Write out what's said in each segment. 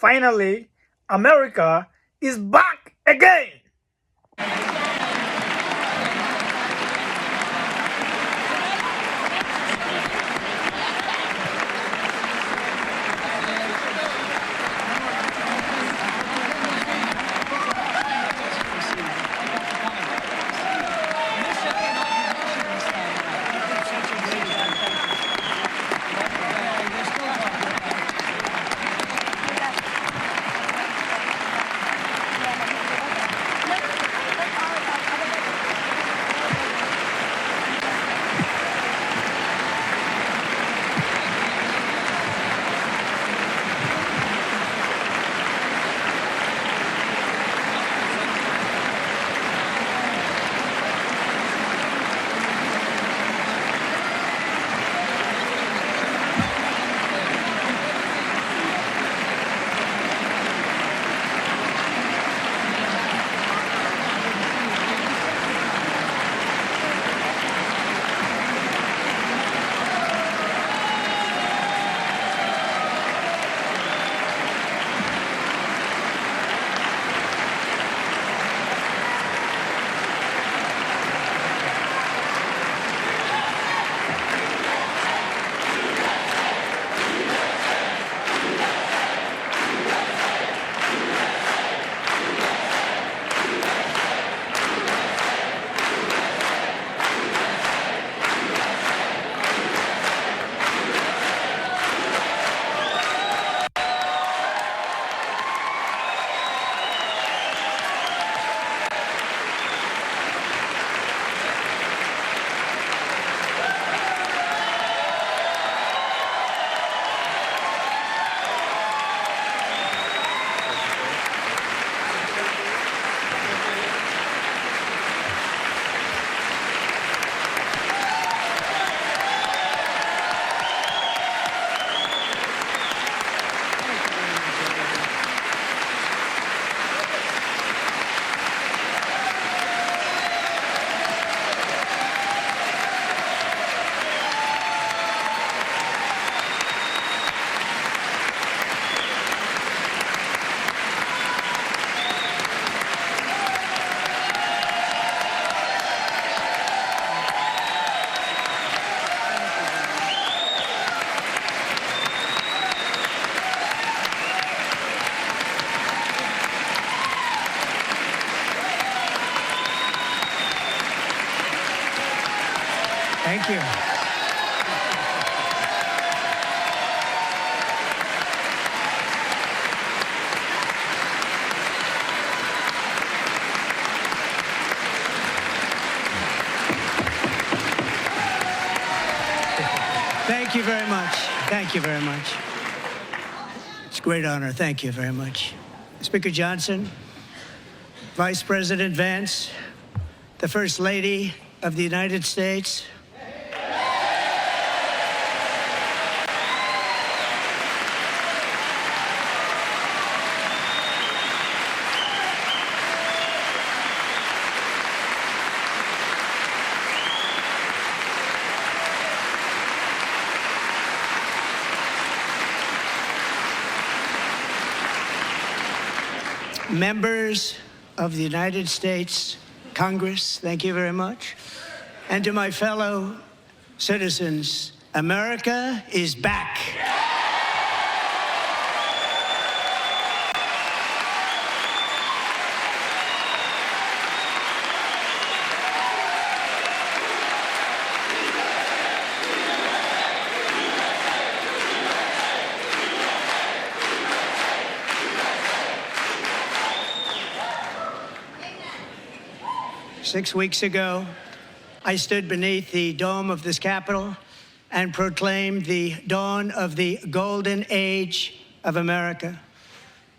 Finally, America is back again. Thank you. Thank you very much. Thank you very much. It's a great honor. Thank you very much. Speaker Johnson, Vice President Vance, the First Lady of the United States, members of the United States Congress, thank you very much. And to my fellow citizens, America is back. 6 weeks ago, I stood beneath the dome of this Capitol and proclaimed the dawn of the golden age of America.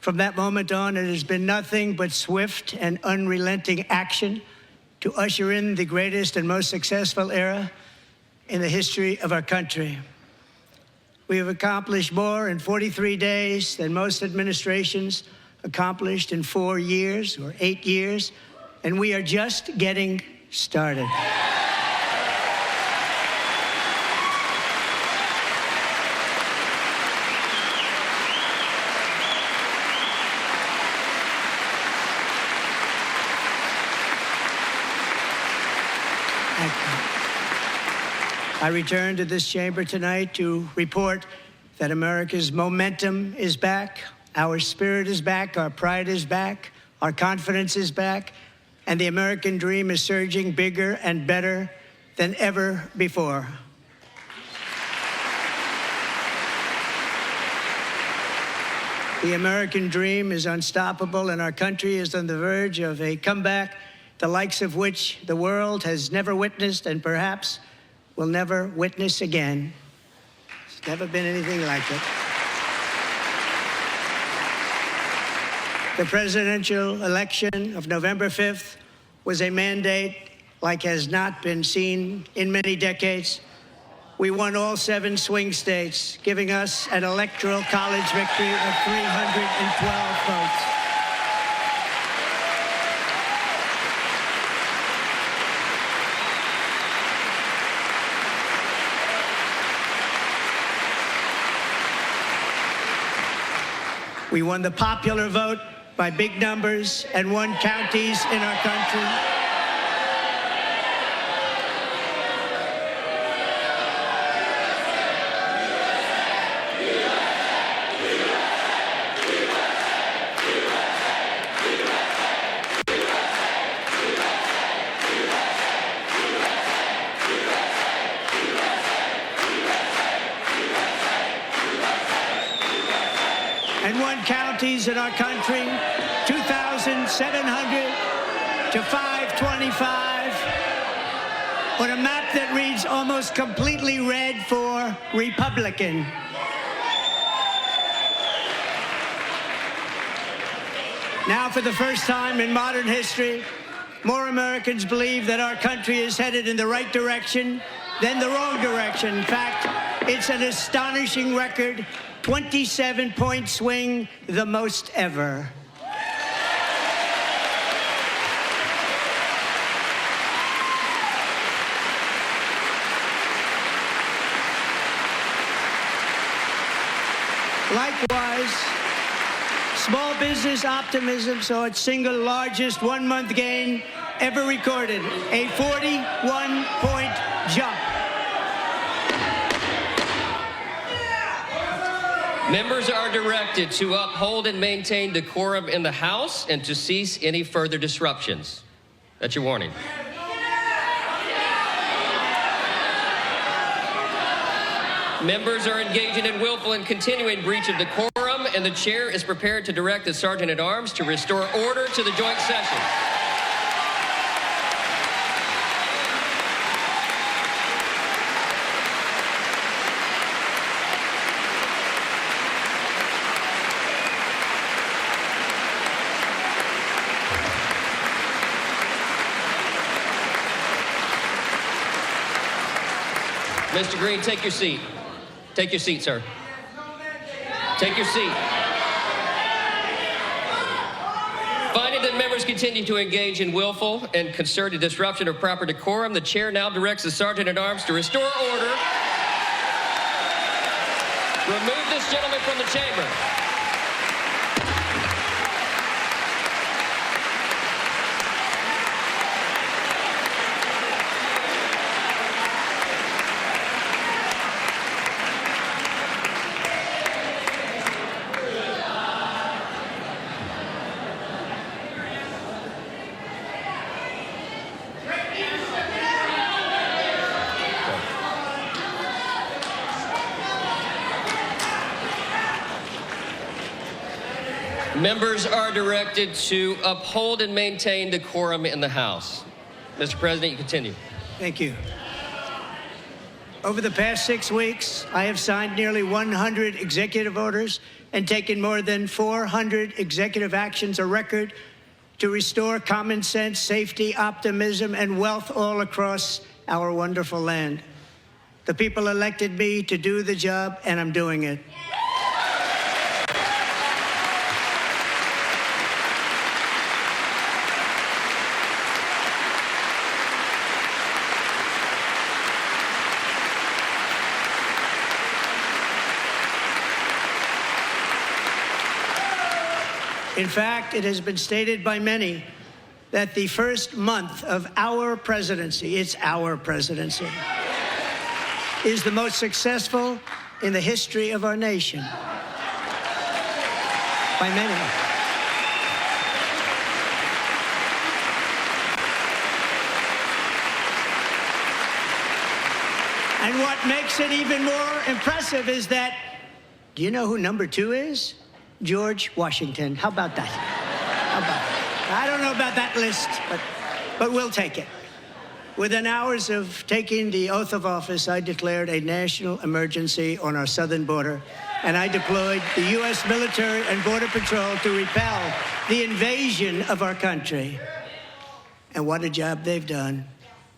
From that moment on, it has been nothing but swift and unrelenting action to usher in the greatest and most successful era in the history of our country. We have accomplished more in 43 days than most administrations accomplished in 4 years or 8 years, and we are just getting started. I return to this chamber tonight to report that America's momentum is back, our spirit is back, our pride is back, our confidence is back, and the American dream is surging bigger and better than ever before. The American dream is unstoppable, and our country is on the verge of a comeback, the likes of which the world has never witnessed and perhaps will never witness again. There's never been anything like it. The presidential election of November 5th was a mandate like has not been seen in many decades. We won all 7 swing states, giving us an electoral college victory of 312 votes. We won the popular vote by big numbers and won counties in our country. And won counties in our country, 2,700 to 525, on a map that reads almost completely red for Republican. Now, for the first time in modern history, more Americans believe that our country is headed in the right direction than the wrong direction. In fact, it's an astonishing record, 27-point swing, the most ever. Likewise, small business optimism saw its single largest one-month gain ever recorded, a 41-point jump. Members are directed to uphold and maintain decorum in the House and to cease any further disruptions. That's your warning. Members are engaging in willful and continuing breach of decorum, and the chair is prepared to direct the Sergeant-at-Arms to restore order to the joint session. Mr. Green, take your seat. Take your seat, sir. Take your seat. Finding that members continue to engage in willful and concerted disruption of proper decorum, the chair now directs the Sergeant-at-Arms to restore order. Remove this gentleman from the chamber. Members are directed to uphold and maintain decorum in the House. Mr. President, you continue. Thank you. Over the past 6 weeks, I have signed nearly 100 executive orders and taken more than 400 executive actions, a record, to restore common sense, safety, optimism, and wealth all across our wonderful land. The people elected me to do the job, and I'm doing it. In fact, it has been stated by many that the first month of our presidency, it's our presidency, is the most successful in the history of our nation. By many. And what makes it even more impressive is that, do you know who number 2 is? George Washington. How about that? How about that? I don't know about that list, but we'll take it. Within hours of taking the oath of office, I declared a national emergency on our southern border, and I deployed the U.S. military and Border Patrol to repel the invasion of our country. And what a job they've done.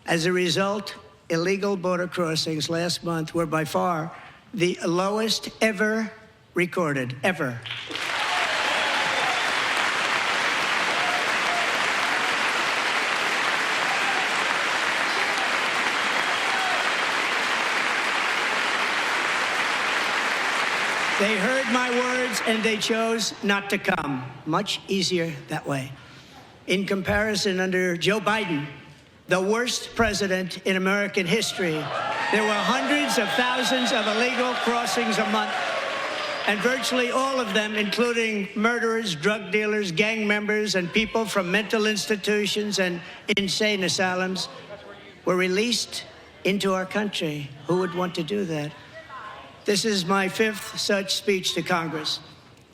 As a result, illegal border crossings last month were by far the lowest ever recorded, ever. They heard my words and they chose not to come. Much easier that way. In comparison, under Joe Biden, the worst president in American history, there were hundreds of thousands of illegal crossings a month, and virtually all of them, including murderers, drug dealers, gang members, and people from mental institutions and insane asylums, were released into our country. Who would want to do that? This is my 5th such speech to Congress.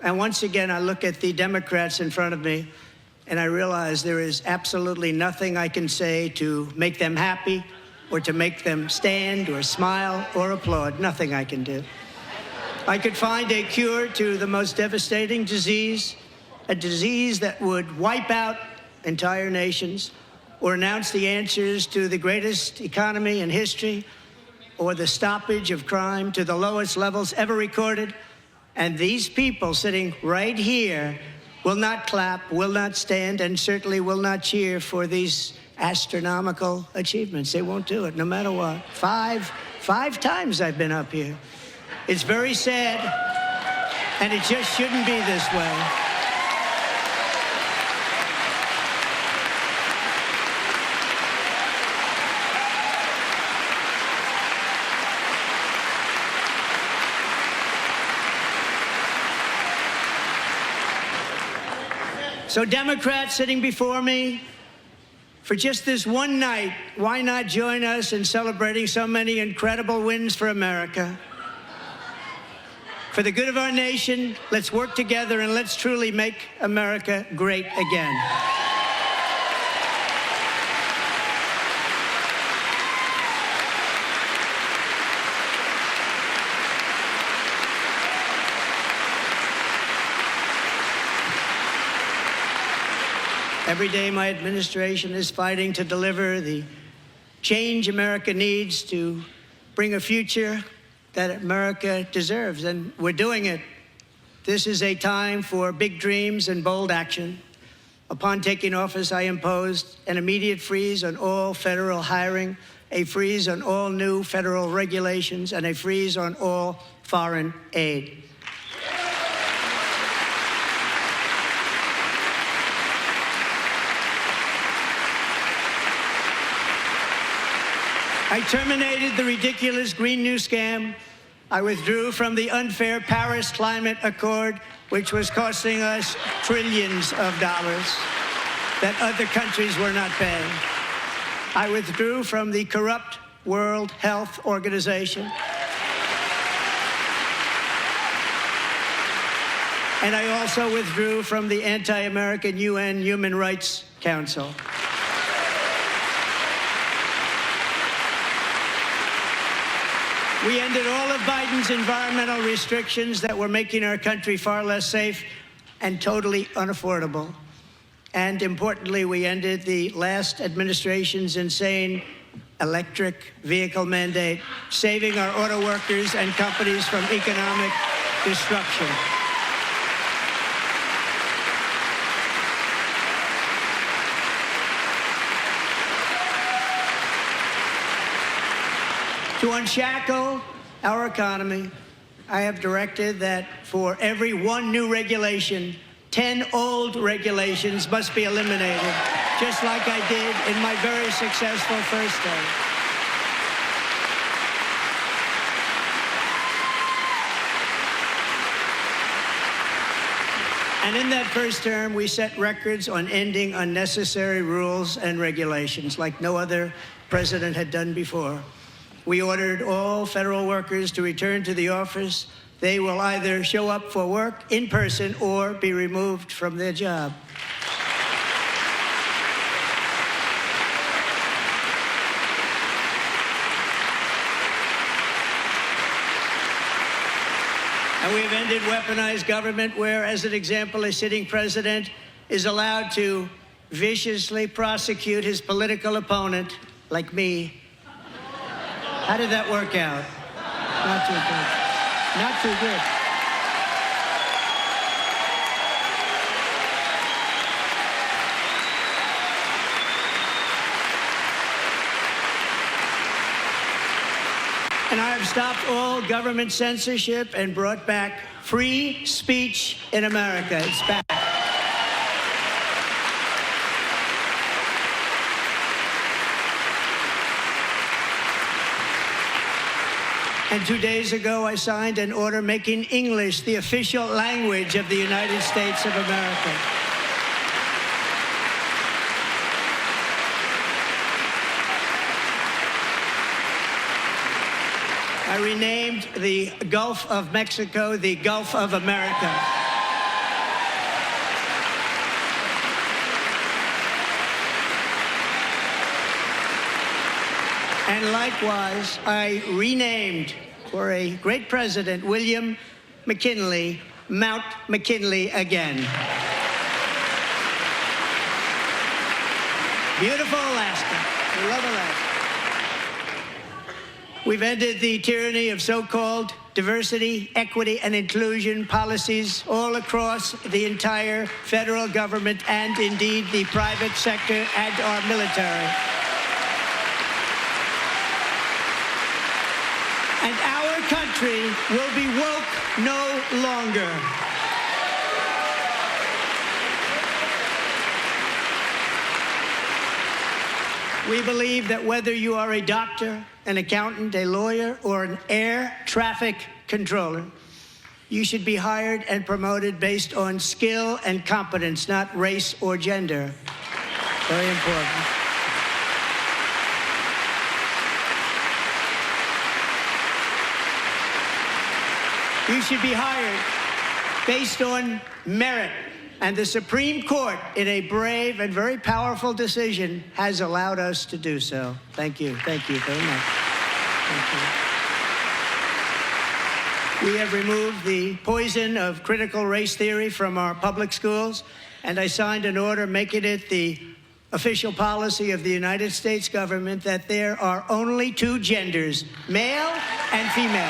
And once again, I look at the Democrats in front of me, and I realize there is absolutely nothing I can say to make them happy or to make them stand or smile or applaud. Nothing I can do. I could find a cure to the most devastating disease, a disease that would wipe out entire nations, or announce the answers to the greatest economy in history, or the stoppage of crime to the lowest levels ever recorded. And these people sitting right here will not clap, will not stand, and certainly will not cheer for these astronomical achievements. They won't do it, no matter what. Five times I've been up here. It's very sad, and it just shouldn't be this way. So Democrats sitting before me, for just this one night, why not join us in celebrating so many incredible wins for America? For the good of our nation, let's work together and let's truly make America great again. Every day, my administration is fighting to deliver the change America needs to bring a future that America deserves, and we're doing it. This is a time for big dreams and bold action. Upon taking office, I imposed an immediate freeze on all federal hiring, a freeze on all new federal regulations, and a freeze on all foreign aid. I terminated the ridiculous Green New Scam. I withdrew from the unfair Paris Climate Accord, which was costing us trillions of dollars that other countries were not paying. I withdrew from the corrupt World Health Organization. And I also withdrew from the anti-American UN Human Rights Council. We ended all of Biden's environmental restrictions that were making our country far less safe and totally unaffordable. And importantly, we ended the last administration's insane electric vehicle mandate, saving our auto workers and companies from economic destruction. To unshackle our economy, I have directed that for every one new regulation, 10 old regulations must be eliminated, just like I did in my very successful first day. And in that first term, we set records on ending unnecessary rules and regulations like no other president had done before. We ordered all federal workers to return to the office. They will either show up for work in person or be removed from their job. And we've ended weaponized government where, as an example, a sitting president is allowed to viciously prosecute his political opponent, like me. How did that work out? Not too good. Not too good. And I have stopped all government censorship and brought back free speech in America. It's back. And 2 days ago, I signed an order making English the official language of the United States of America. I renamed the Gulf of Mexico the Gulf of America. And likewise, I renamed, for a great president, William McKinley, Mount McKinley again. Beautiful Alaska. We love Alaska. We've ended the tyranny of so-called diversity, equity, and inclusion policies all across the entire federal government and indeed the private sector and our military. And our country will be woke no longer. We believe that whether you are a doctor, an accountant, a lawyer, or an air traffic controller, you should be hired and promoted based on skill and competence, not race or gender. Very important. You should be hired based on merit. And the Supreme Court, in a brave and very powerful decision, has allowed us to do so. Thank you. Thank you very much. Thank you. We have removed the poison of critical race theory from our public schools, and I signed an order making it the official policy of the United States government that there are only two genders, male and female.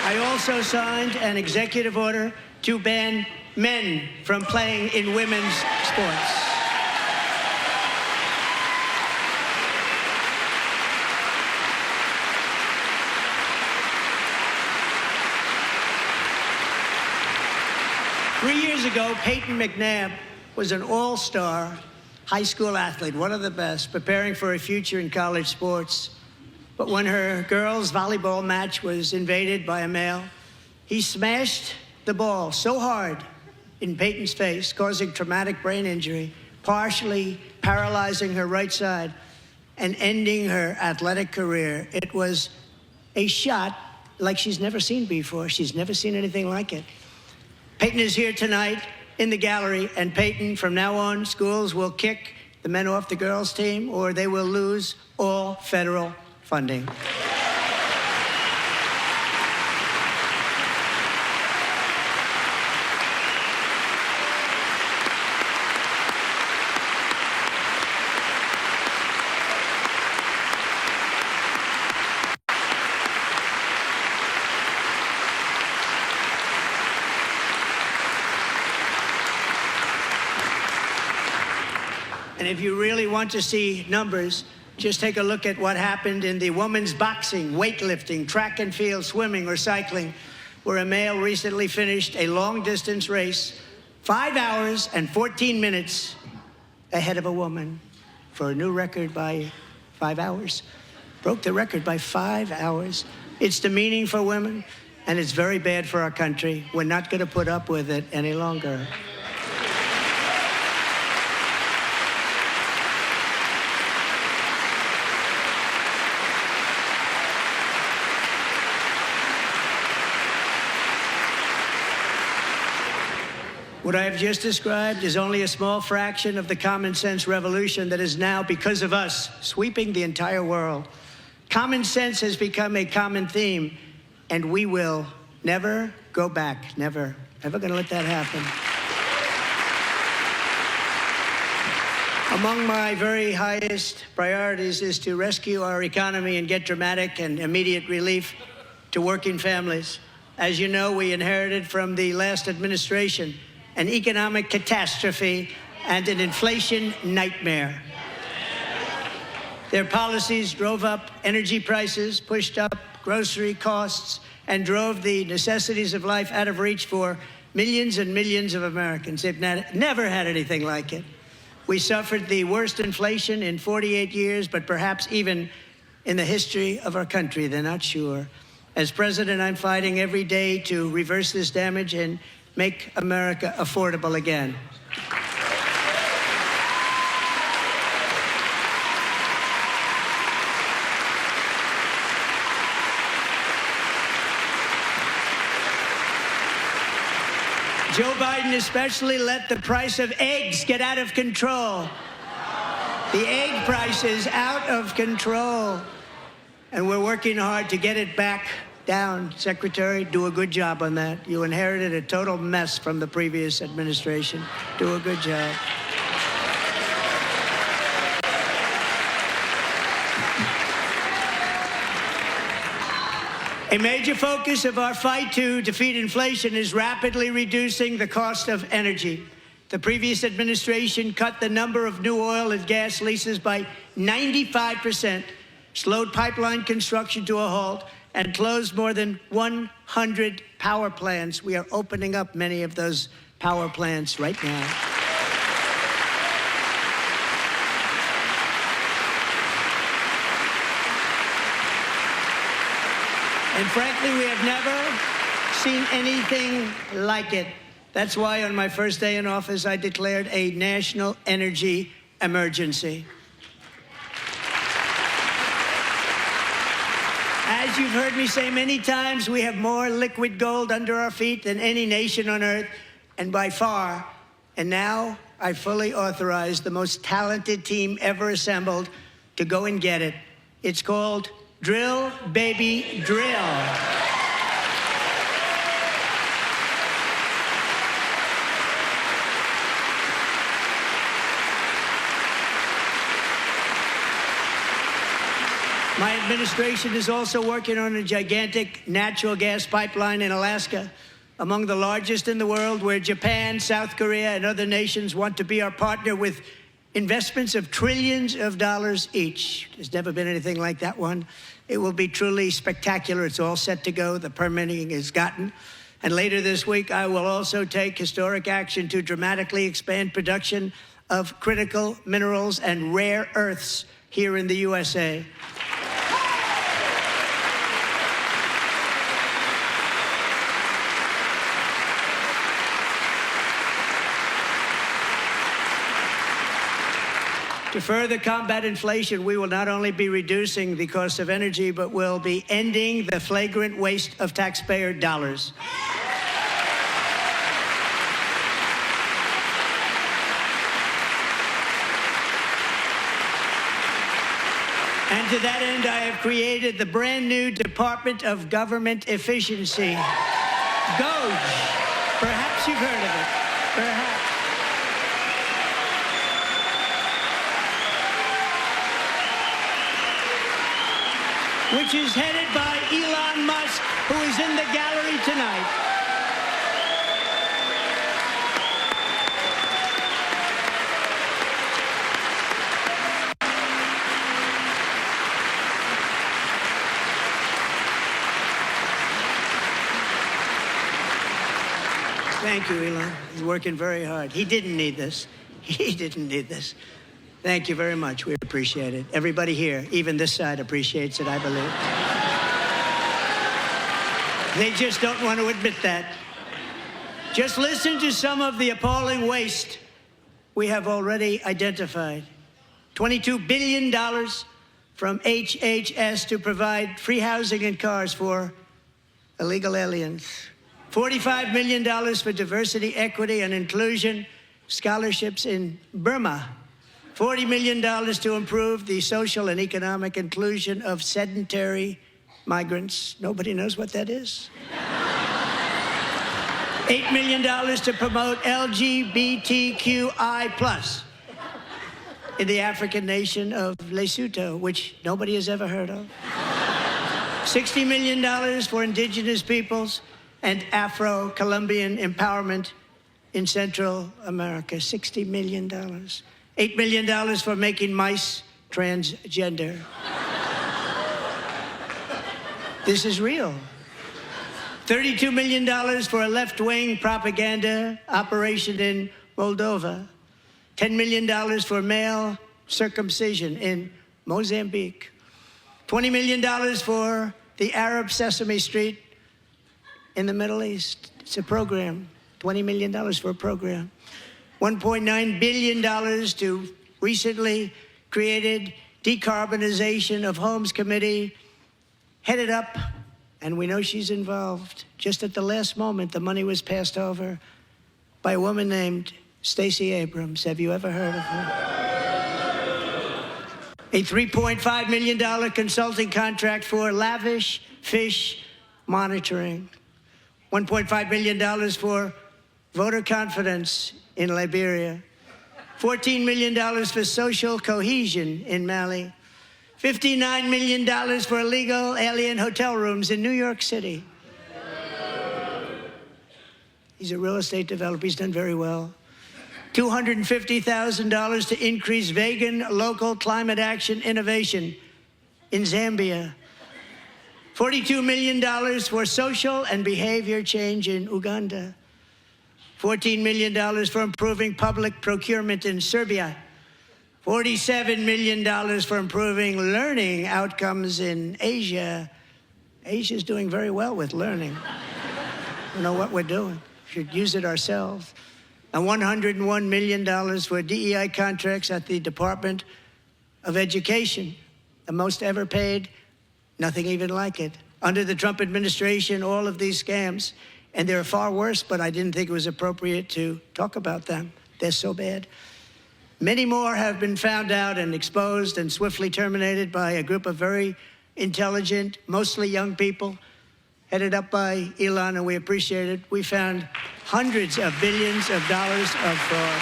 I also signed an executive order to ban men from playing in women's sports. Three years ago, Peyton McNabb was an all-star high school athlete, one of the best, preparing for a future in college sports. But when her girls' volleyball match was invaded by a male, he smashed the ball so hard in Peyton's face, causing traumatic brain injury, partially paralyzing her right side, and ending her athletic career. It was a shot like she's never seen before. She's never seen anything like it. Peyton is here tonight in the gallery, and Peyton, from now on, schools will kick the men off the girls' team, or they will lose all federal funding. And if you really want to see numbers, just take a look at what happened in the women's boxing, weightlifting, track and field, swimming, or cycling, where a male recently finished a long-distance race, 5 hours and 14 minutes ahead of a woman for a new record by 5 hours. Broke the record by 5 hours. It's demeaning for women, and it's very bad for our country. We're not going to put up with it any longer. What I have just described is only a small fraction of the common sense revolution that is now, because of us, sweeping the entire world. Common sense has become a common theme, and we will never go back. Never. Never going to let that happen. Among my very highest priorities is to rescue our economy and get dramatic and immediate relief to working families. As you know, we inherited from the last administration an economic catastrophe and an inflation nightmare. Their policies drove up energy prices, pushed up grocery costs, and drove the necessities of life out of reach for millions and millions of Americans. They've never had anything like it. We suffered the worst inflation in 48 years, but perhaps even in the history of our country. They're not sure. As president, I'm fighting every day to reverse this damage and make America affordable again. Joe Biden especially let the price of eggs get out of control. The egg price is out of control, and we're working hard to get it back down. Secretary, do a good job on that. You inherited a total mess from the previous administration. Do a good job. A major focus of our fight to defeat inflation is rapidly reducing the cost of energy. The previous administration cut the number of new oil and gas leases by 95%, slowed pipeline construction to a halt, and closed more than 100 power plants. We are opening up many of those power plants right now. And frankly, we have never seen anything like it. That's why on my first day in office, I declared a national energy emergency. As you've heard me say many times, we have more liquid gold under our feet than any nation on earth, and by far. And now I fully authorize the most talented team ever assembled to go and get it. It's called Drill, Baby, Drill. My administration is also working on a gigantic natural gas pipeline in Alaska, among the largest in the world, where Japan, South Korea, and other nations want to be our partner with investments of trillions of dollars each. There's never been anything like that one. It will be truly spectacular. It's all set to go. The permitting is gotten. And later this week, I will also take historic action to dramatically expand production of critical minerals and rare earths here in the USA. To further combat inflation, we will not only be reducing the cost of energy, but will be ending the flagrant waste of taxpayer dollars. And to that end, I have created the brand new Department of Government Efficiency, DOGE. Perhaps you've heard of it. Perhaps. Which is headed by Elon Musk, who is in the gallery tonight. Thank you, Elon. He's working very hard. He didn't need this. He didn't need this. Thank you very much. We appreciate it. Everybody here, even this side, appreciates it, I believe. They just don't want to admit that. Just listen to some of the appalling waste we have already identified. $22 billion from HHS to provide free housing and cars for illegal aliens. $45 million for diversity, equity, and inclusion scholarships in Burma. $40 million to improve the social and economic inclusion of sedentary migrants. Nobody knows what that is. $8 million to promote LGBTQI+ in the African nation of Lesotho, which nobody has ever heard of. $60 million for indigenous peoples and Afro-Colombian empowerment in Central America. $60 million. $8 million for making mice transgender. This is real. $32 million for a left-wing propaganda operation in Moldova. $10 million for male circumcision in Mozambique. $20 million for the Arab Sesame Street in the Middle East. It's a program. $20 million for a program. $1.9 billion to recently created Decarbonization of Homes Committee, headed up, and we know she's involved. Just at the last moment, the money was passed over by a woman named Stacey Abrams. Have you ever heard of her? A $3.5 million consulting contract for lavish fish monitoring. $1.5 million for voter confidence in Liberia. $14 million for social cohesion in Mali. $59 million for illegal alien hotel rooms in New York City. He's a real estate developer. He's done very well. $250,000 to increase vegan local climate action innovation in Zambia. $42 million for social and behavior change in Uganda. $14 million for improving public procurement in Serbia. $47 million for improving learning outcomes in Asia. Asia's doing very well with learning. We know what we're doing. Should use it ourselves. And $101 million for DEI contracts at the Department of Education, the most ever paid, nothing even like it. Under the Trump administration, all of these scams, and they're far worse, but I didn't think it was appropriate to talk about them. They're so bad. Many more have been found out and exposed and swiftly terminated by a group of very intelligent, mostly young people, headed up by Elon, and we appreciate it. We found hundreds of billions of dollars of fraud.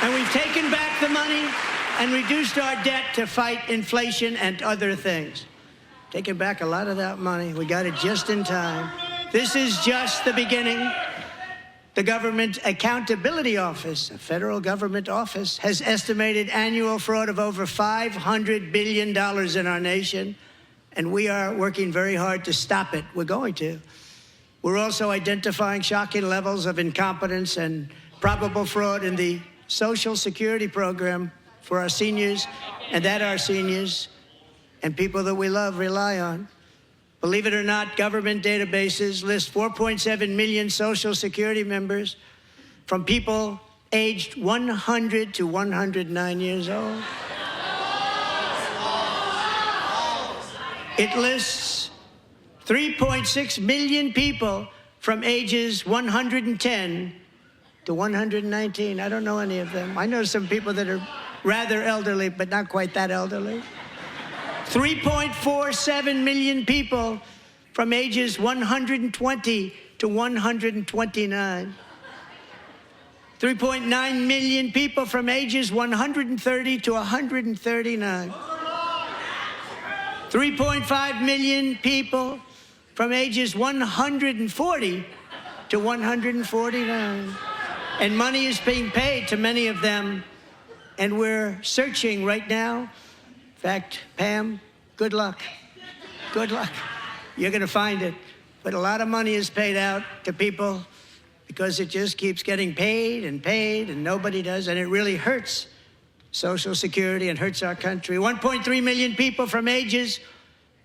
And we've taken back the money and reduced our debt to fight inflation and other things. Taken back a lot of that money. We got it just in time. This is just the beginning. The Government Accountability Office, a federal government office, has estimated annual fraud of over $500 billion in our nation, and we are working very hard to stop it. We're going to. We're also identifying shocking levels of incompetence and probable fraud in the Social Security program for our seniors, and that our seniors and people that we love rely on. Believe it or not, government databases list 4.7 million Social Security members from people aged 100 to 109 years old. It lists 3.6 million people from ages 110 to 119. I don't know any of them. I know some people that are rather elderly, but not quite that elderly. 3.47 million people from ages 120 to 129. 3.9 million people from ages 130 to 139. 3.5 million people from ages 140 to 149. And money is being paid to many of them And we're searching right now. In fact, Pam, good luck. Good luck. You're going to find it. But a lot of money is paid out to people because it just keeps getting paid, and nobody does. And it really hurts Social Security and hurts our country. 1.3 million people from ages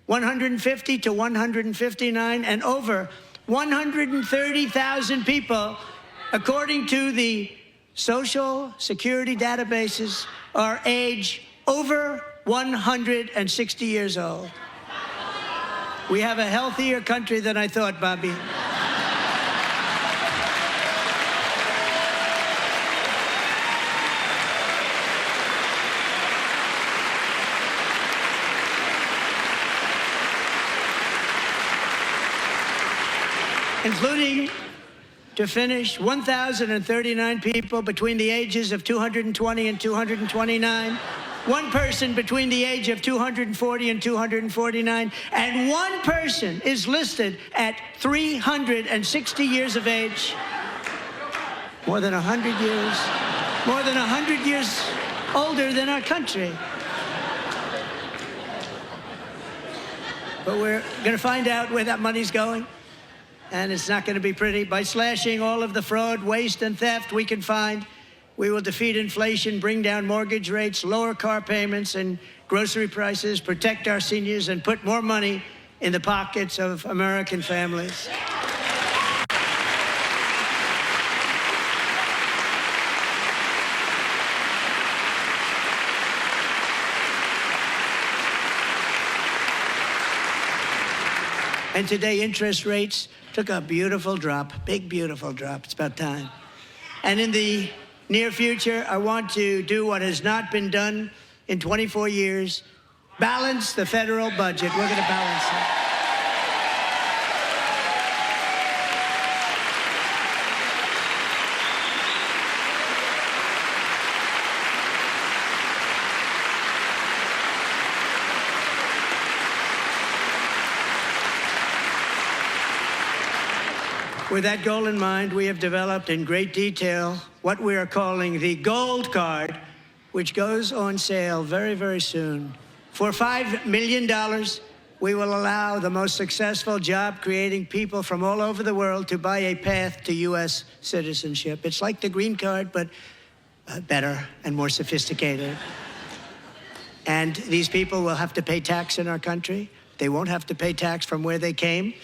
150 to 159, and over 130,000 people, according to the Social Security databases, are age over 160 years old. We have a healthier country than I thought, Bobby. Including, to finish, 1,039 people between the ages of 220 and 229, one person between the age of 240 and 249, and one person is listed at 360 years of age. More than 100 years older than our country. But we're going to find out where that money's going. And it's not going to be pretty. By slashing all of the fraud, waste, and theft we can find, we will defeat inflation, bring down mortgage rates, lower car payments and grocery prices, protect our seniors, and put more money in the pockets of American families. And today, interest rates took a beautiful drop, big, beautiful drop. It's about time. And in the near future, I want to do what has not been done in 24 years, balance the federal budget. We're going to balance it. With that goal in mind, we have developed in great detail what we are calling the Gold Card, which goes on sale very, very soon. For $5 million, we will allow the most successful job-creating people from all over the world to buy a path to U.S. citizenship. It's like the green card, but better and more sophisticated. And these people will have to pay tax in our country. They won't have to pay tax from where they came.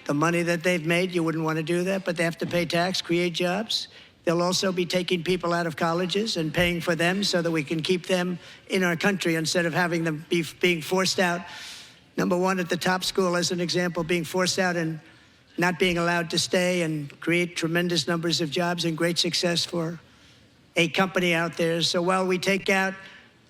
The money that they've made, you wouldn't want to do that, but they have to pay tax, create jobs. They'll also be taking people out of colleges and paying for them so that we can keep them in our country instead of having them being forced out. Number one, at the top school, as an example, being forced out and not being allowed to stay and create tremendous numbers of jobs and great success for a company out there. So while we take out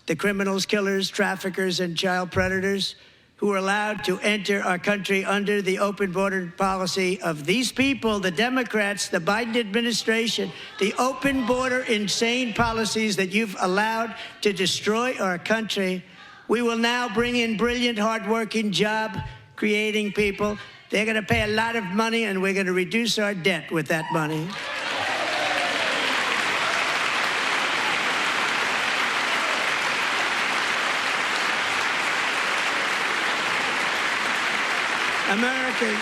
the criminals, killers, traffickers, and child predators who are allowed to enter our country under the open border policy of these people, the Democrats, the Biden administration, the open border insane policies that you've allowed to destroy our country, we will now bring in brilliant, hardworking, job-creating people. They're going to pay a lot of money, and we're going to reduce our debt with that money. Americans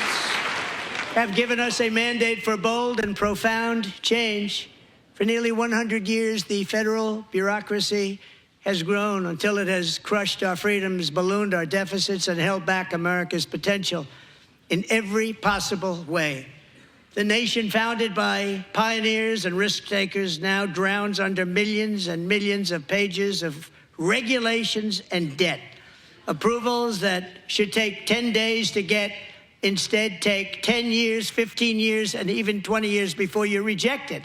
have given us a mandate for bold and profound change. For nearly 100 years, the federal bureaucracy has grown until it has crushed our freedoms, ballooned our deficits, and held back America's potential in every possible way. The nation founded by pioneers and risk-takers now drowns under millions and millions of pages of regulations and debt. Approvals that should take 10 days to get instead take 10 years, 15 years, and even 20 years before you're rejected.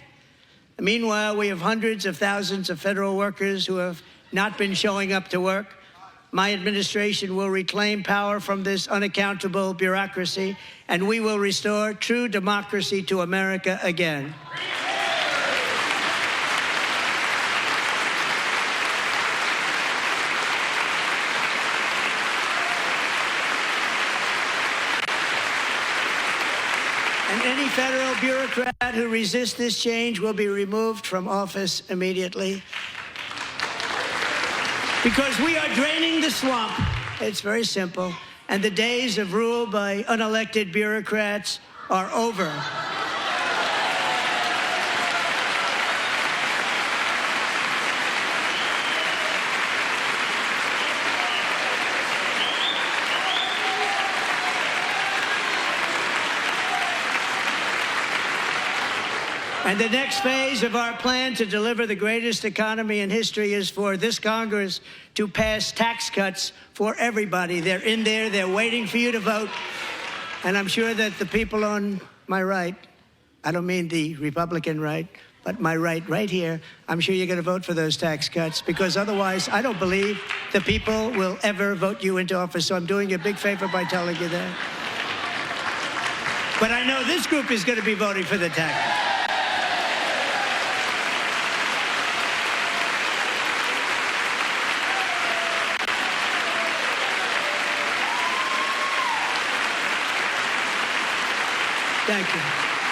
Meanwhile, we have hundreds of thousands of federal workers who have not been showing up to work. My administration will reclaim power from this unaccountable bureaucracy, and we will restore true democracy to America again. And any federal bureaucrat who resists this change will be removed from office immediately. Because we are draining the swamp. It's very simple. And the days of rule by unelected bureaucrats are over. And the next phase of our plan to deliver the greatest economy in history is for this Congress to pass tax cuts for everybody. They're in there. They're waiting for you to vote. And I'm sure that the people on my right, I don't mean the Republican right, but my right here, I'm sure you're going to vote for those tax cuts, because otherwise I don't believe the people will ever vote you into office. So I'm doing you a big favor by telling you that. But I know this group is going to be voting for the tax cuts. Thank you.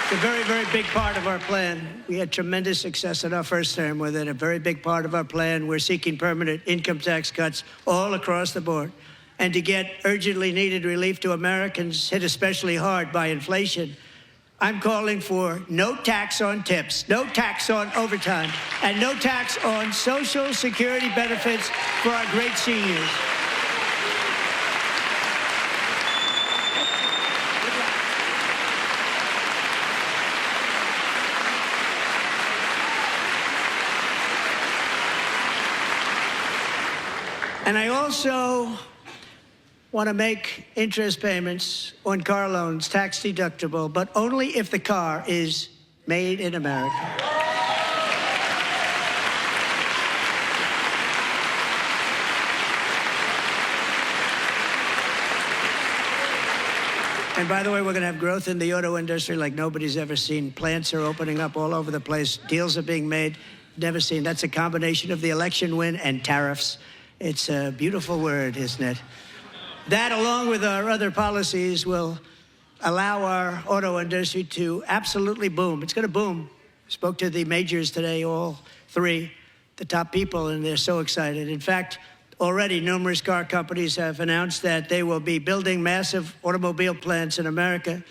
It's a very, very big part of our plan. We had tremendous success in our first term with it. A very big part of our plan. We're seeking permanent income tax cuts all across the board. And to get urgently needed relief to Americans hit especially hard by inflation, I'm calling for no tax on tips, no tax on overtime, and no tax on Social Security benefits for our great seniors. And I also want to make interest payments on car loans tax deductible, but only if the car is made in America. And by the way, we're going to have growth in the auto industry like nobody's ever seen. Plants are opening up all over the place. Deals are being made. Never seen. That's a combination of the election win and tariffs. It's a beautiful word, isn't it? That, along with our other policies, will allow our auto industry to absolutely boom. It's going to boom. Spoke to the majors today, all three, the top people, and they're so excited. In fact, already numerous car companies have announced that they will be building massive automobile plants in America,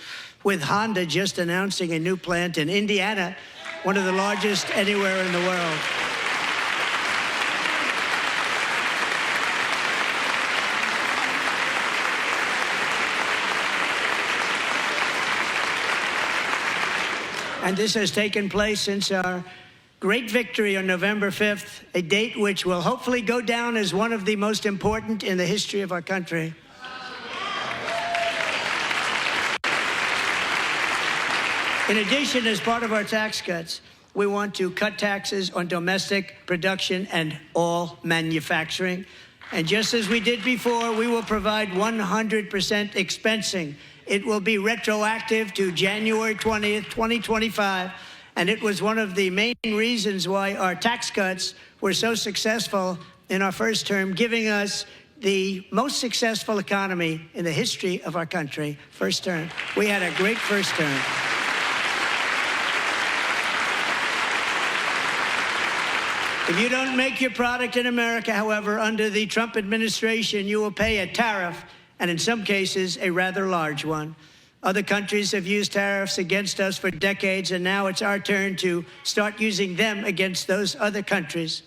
with Honda just announcing a new plant in Indiana, one of the largest anywhere in the world. And this has taken place since our great victory on November 5th, a date which will hopefully go down as one of the most important in the history of our country. In addition, as part of our tax cuts, we want to cut taxes on domestic production and all manufacturing. And just as we did before, we will provide 100% expensing. It will be retroactive to January 20th, 2025. And it was one of the main reasons why our tax cuts were so successful in our first term, giving us the most successful economy in the history of our country. First term. We had a great first term. If you don't make your product in America, however, under the Trump administration, you will pay a tariff, and in some cases, a rather large one. Other countries have used tariffs against us for decades, and now it's our turn to start using them against those other countries.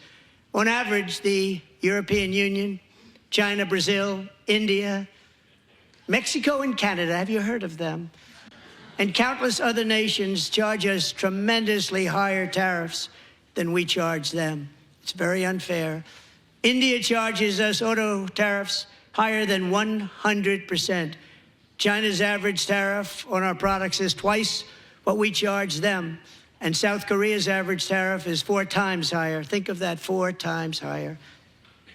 On average, the European Union, China, Brazil, India, Mexico, and Canada, have you heard of them? And countless other nations charge us tremendously higher tariffs than we charge them. It's very unfair. India charges us auto tariffs higher than 100%. China's average tariff on our products is twice what we charge them. And South Korea's average tariff is 4 times higher. Think of that, 4 times higher.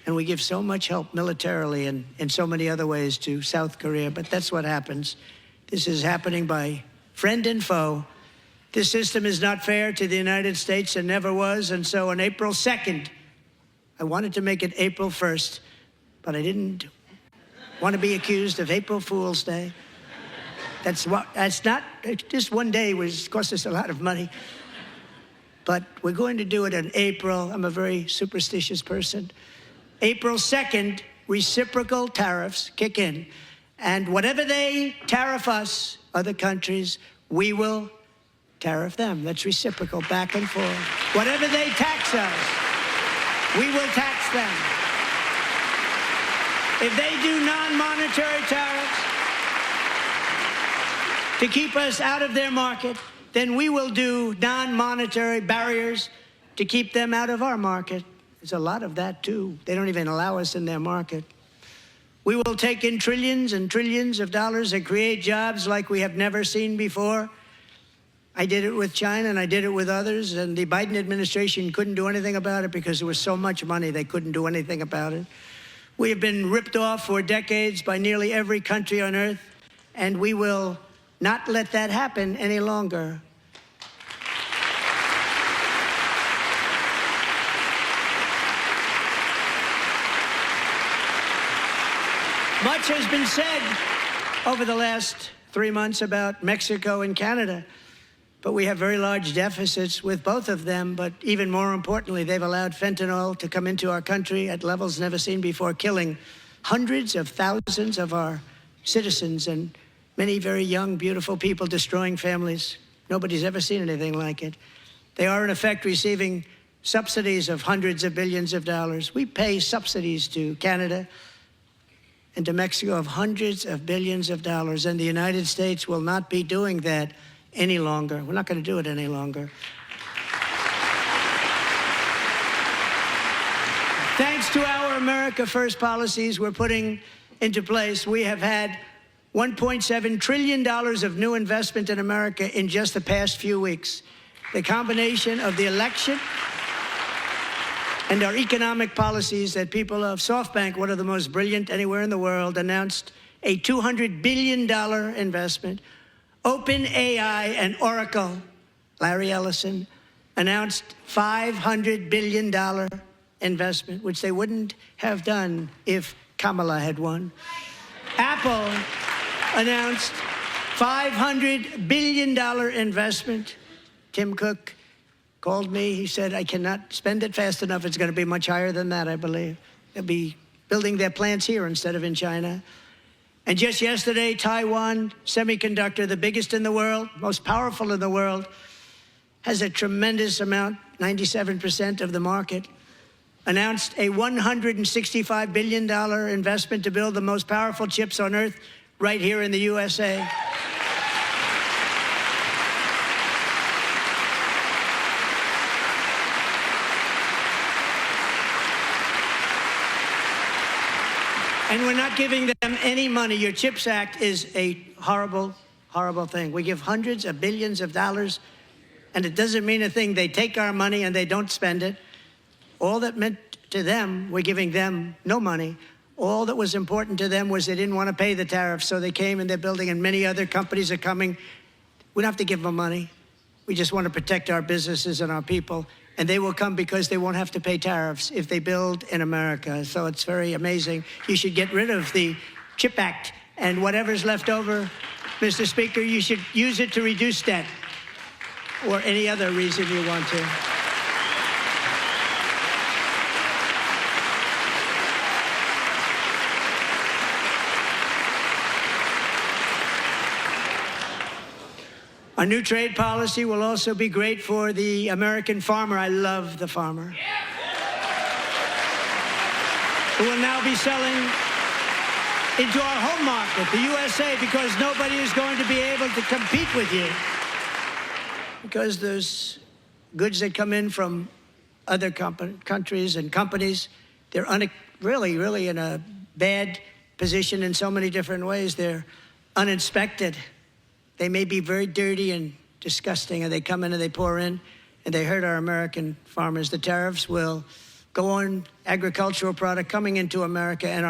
And we give so much help militarily and in so many other ways to South Korea. But that's what happens. This is happening by friend and foe. This system is not fair to the United States and never was. And so on April 2nd, I wanted to make it April 1st, but I didn't want to be accused of April Fool's Day. That's not, just one day was cost us a lot of money. But we're going to do it in April. I'm a very superstitious person. April 2nd, reciprocal tariffs kick in. And whatever they tariff us, other countries, we will tariff them. That's reciprocal, back and forth. Whatever they tax us, we will tax them. If they do non-monetary tariffs to keep us out of their market, then we will do non-monetary barriers to keep them out of our market. There's a lot of that, too. They don't even allow us in their market. We will take in trillions and trillions of dollars and create jobs like we have never seen before. I did it with China, and I did it with others, and the Biden administration couldn't do anything about it because there was so much money they couldn't do anything about it. We have been ripped off for decades by nearly every country on earth, and we will not let that happen any longer. Much has been said over the last 3 months about Mexico and Canada, but we have very large deficits with both of them. But even more importantly, they've allowed fentanyl to come into our country at levels never seen before, killing hundreds of thousands of our citizens and many very young, beautiful people, destroying families. Nobody's ever seen anything like it. They are, in effect, receiving subsidies of hundreds of billions of dollars. We pay subsidies to Canada and to Mexico of hundreds of billions of dollars, and the United States will not be doing that any longer. We're not going to do it any longer. Thanks to our America First policies we're putting into place, we have had $1.7 trillion of new investment in America in just the past few weeks. The combination of the election and our economic policies that people of SoftBank, one of the most brilliant anywhere in the world, announced a $200 billion investment. OpenAI and Oracle, Larry Ellison, announced $500 billion investment, which they wouldn't have done if Kamala had won. Apple announced $500 billion investment. Tim Cook called me. He said, I cannot spend it fast enough. It's going to be much higher than that, I believe. They'll be building their plants here instead of in China. And just yesterday, Taiwan Semiconductor, the biggest in the world, most powerful in the world, has a tremendous amount, 97% of the market, announced a $165 billion investment to build the most powerful chips on earth right here in the USA. And we're not giving them any money. Your CHIPS Act is a horrible, horrible thing. We give hundreds of billions of dollars, and it doesn't mean a thing. They take our money and they don't spend it. All that meant to them, we're giving them no money. All that was important to them was they didn't want to pay the tariffs, so they came and they're building, and many other companies are coming. We don't have to give them money. We just want to protect our businesses and our people. And they will come because they won't have to pay tariffs if they build in America. So it's very amazing. You should get rid of the CHIP Act, and whatever's left over, Mr. Speaker, you should use it to reduce debt or any other reason you want to. Our new trade policy will also be great for the American farmer. I love the farmer. Who will now be selling into our home market, the USA, because nobody is going to be able to compete with you. Because there's goods that come in from other countries and companies. They're really in a bad position in so many different ways. They're uninspected. They may be very dirty and disgusting, and they come in and they pour in, and they hurt our American farmers. The tariffs will go on agricultural product coming into America, and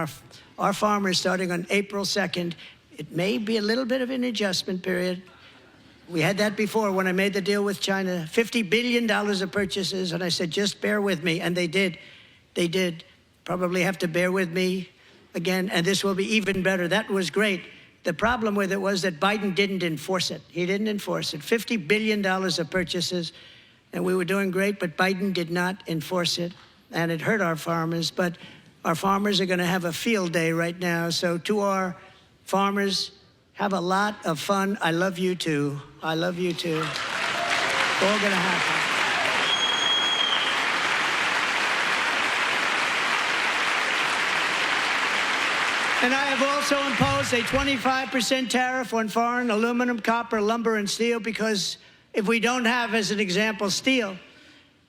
our farmers, starting on April 2nd, it may be a little bit of an adjustment period. We had that before when I made the deal with China, $50 billion of purchases, and I said, just bear with me, and they did. They did. Probably have to bear with me again, and this will be even better. That was great. The problem with it was that Biden didn't enforce it. He didn't enforce it. $50 billion of purchases, and we were doing great, but Biden did not enforce it, and it hurt our farmers. But Our farmers are going to have a field day right now. So to our farmers, have a lot of fun. I love you too. I love you too. It's all going to happen. And I have also imposed a 25% tariff on foreign aluminum, copper, lumber, and steel, because if we don't have, as an example, steel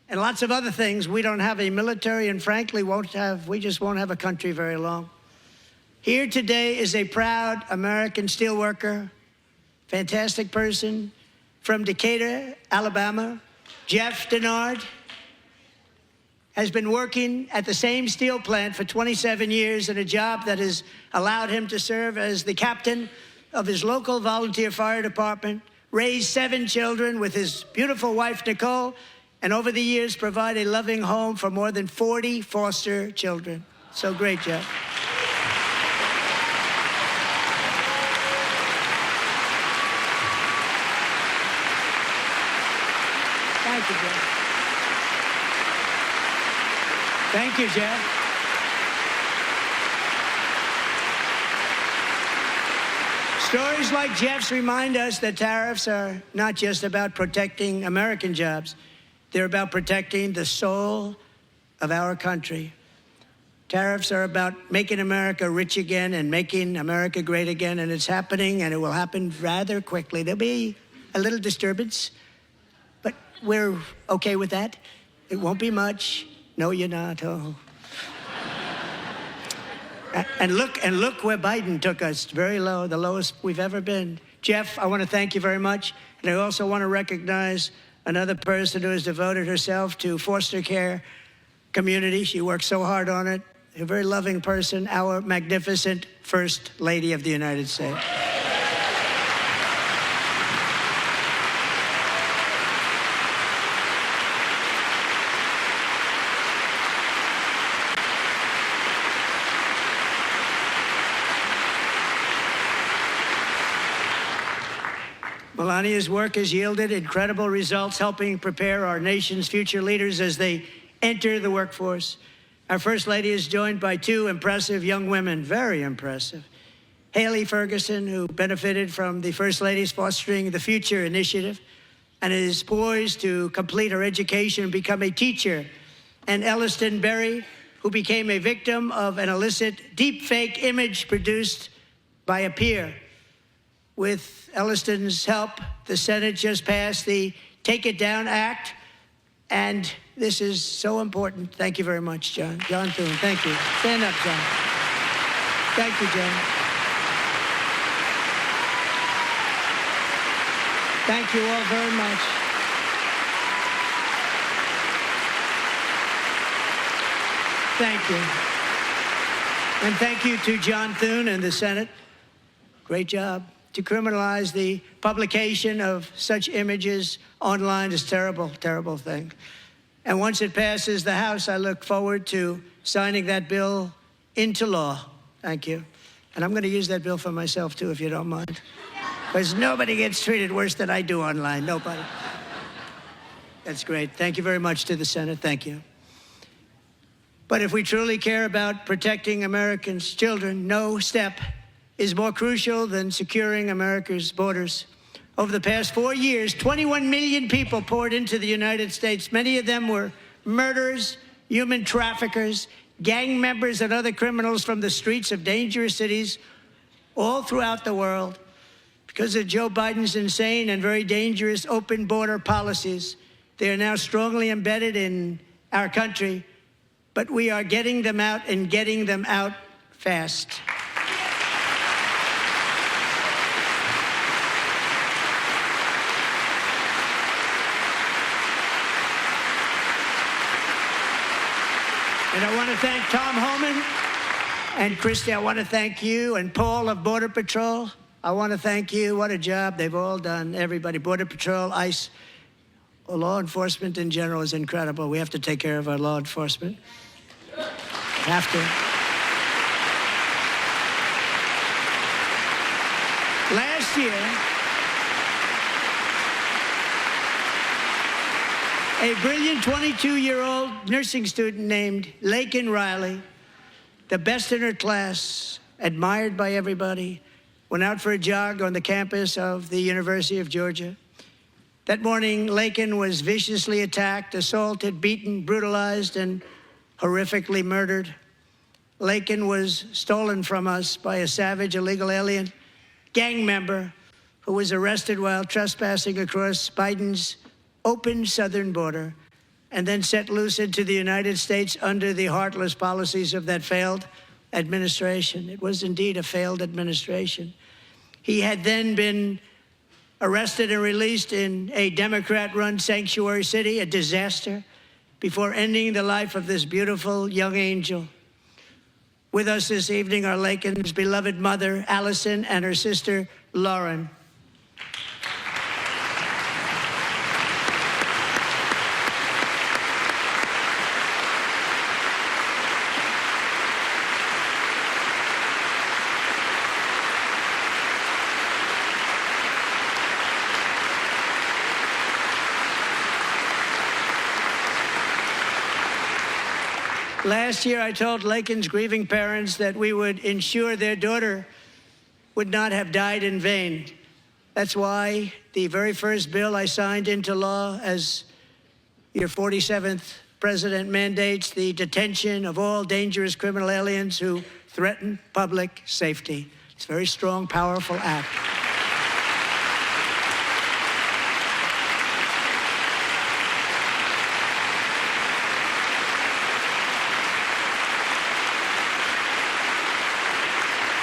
and lots of other things, we don't have a military, and frankly, we just won't have a country very long. Here today is a proud American steelworker, fantastic person from Decatur, Alabama, Jeff Denard. Has been working at the same steel plant for 27 years in a job that has allowed him to serve as the captain of his local volunteer fire department, raise 7 children with his beautiful wife, Nicole, and over the years provide a loving home for more than 40 foster children. So great, Jeff. Thank you, Jeff. Thank you, Jeff. Stories like Jeff's remind us that tariffs are not just about protecting American jobs. They're about protecting the soul of our country. Tariffs are about making America rich again and making America great again, and it's happening, and it will happen rather quickly. There'll be a little disturbance, but we're okay with that. It won't be much. No, you're not. Oh. And look where Biden took us. Very low, the lowest we've ever been. Jeff, I want to thank you very much. And I also want to recognize another person who has devoted herself to foster care community. She works so hard on it. A very loving person, our magnificent First Lady of the United States. Melania's work has yielded incredible results, helping prepare our nation's future leaders as they enter the workforce. Our First Lady is joined by 2 impressive young women, very impressive. Haley Ferguson, who benefited from the First Lady's Fostering the Future initiative and is poised to complete her education and become a teacher. And Elliston Berry, who became a victim of an illicit deepfake image produced by a peer. With Elliston's help, the Senate just passed the Take It Down Act, and this is so important. Thank you very much, John. John Thune, thank you. Stand up, John. Thank you, John. Thank you all very much. Thank you. And thank you to John Thune and the Senate. Great job. To criminalize the publication of such images online is a terrible, terrible thing. And once it passes the House, I look forward to signing that bill into law. Thank you. And I'm going to use that bill for myself, too, if you don't mind. Because nobody gets treated worse than I do online. Nobody. That's great. Thank you very much to the Senate. Thank you. But if we truly care about protecting Americans' children, no step is more crucial than securing America's borders. Over the past 4 years, 21 million people poured into the United States. Many of them were murderers, human traffickers, gang members, and other criminals from the streets of dangerous cities all throughout the world. Because of Joe Biden's insane and very dangerous open border policies, they are now strongly embedded in our country, but we are getting them out and getting them out fast. And I want to thank Tom Homan and Christy. I want to thank you and Paul of Border Patrol. I want to thank you. What a job they've all done. Everybody, Border Patrol, ICE, law enforcement in general is incredible. We have to take care of our law enforcement. Have to. Last year, a brilliant 22-year-old nursing student named Lakin Riley the best in her class, admired by everybody, went out for a jog on the campus of the University of Georgia. That morning, Laken was viciously attacked, assaulted, beaten, brutalized, and horrifically murdered. Laken was stolen from us by a savage illegal alien gang member who was arrested while trespassing across Biden's open southern border and then set loose into the United States under the heartless policies of that failed administration. It was indeed a failed administration. He had then been arrested and released in a Democrat-run sanctuary city, a disaster, before ending the life of this beautiful young angel. With us this evening are Laken's beloved mother, Allison, and her sister, Lauren. Last year, I told Laken's grieving parents that we would ensure their daughter would not have died in vain. That's why the very first bill I signed into law as your 47th president mandates the detention of all dangerous criminal aliens who threaten public safety. It's a very strong, powerful act.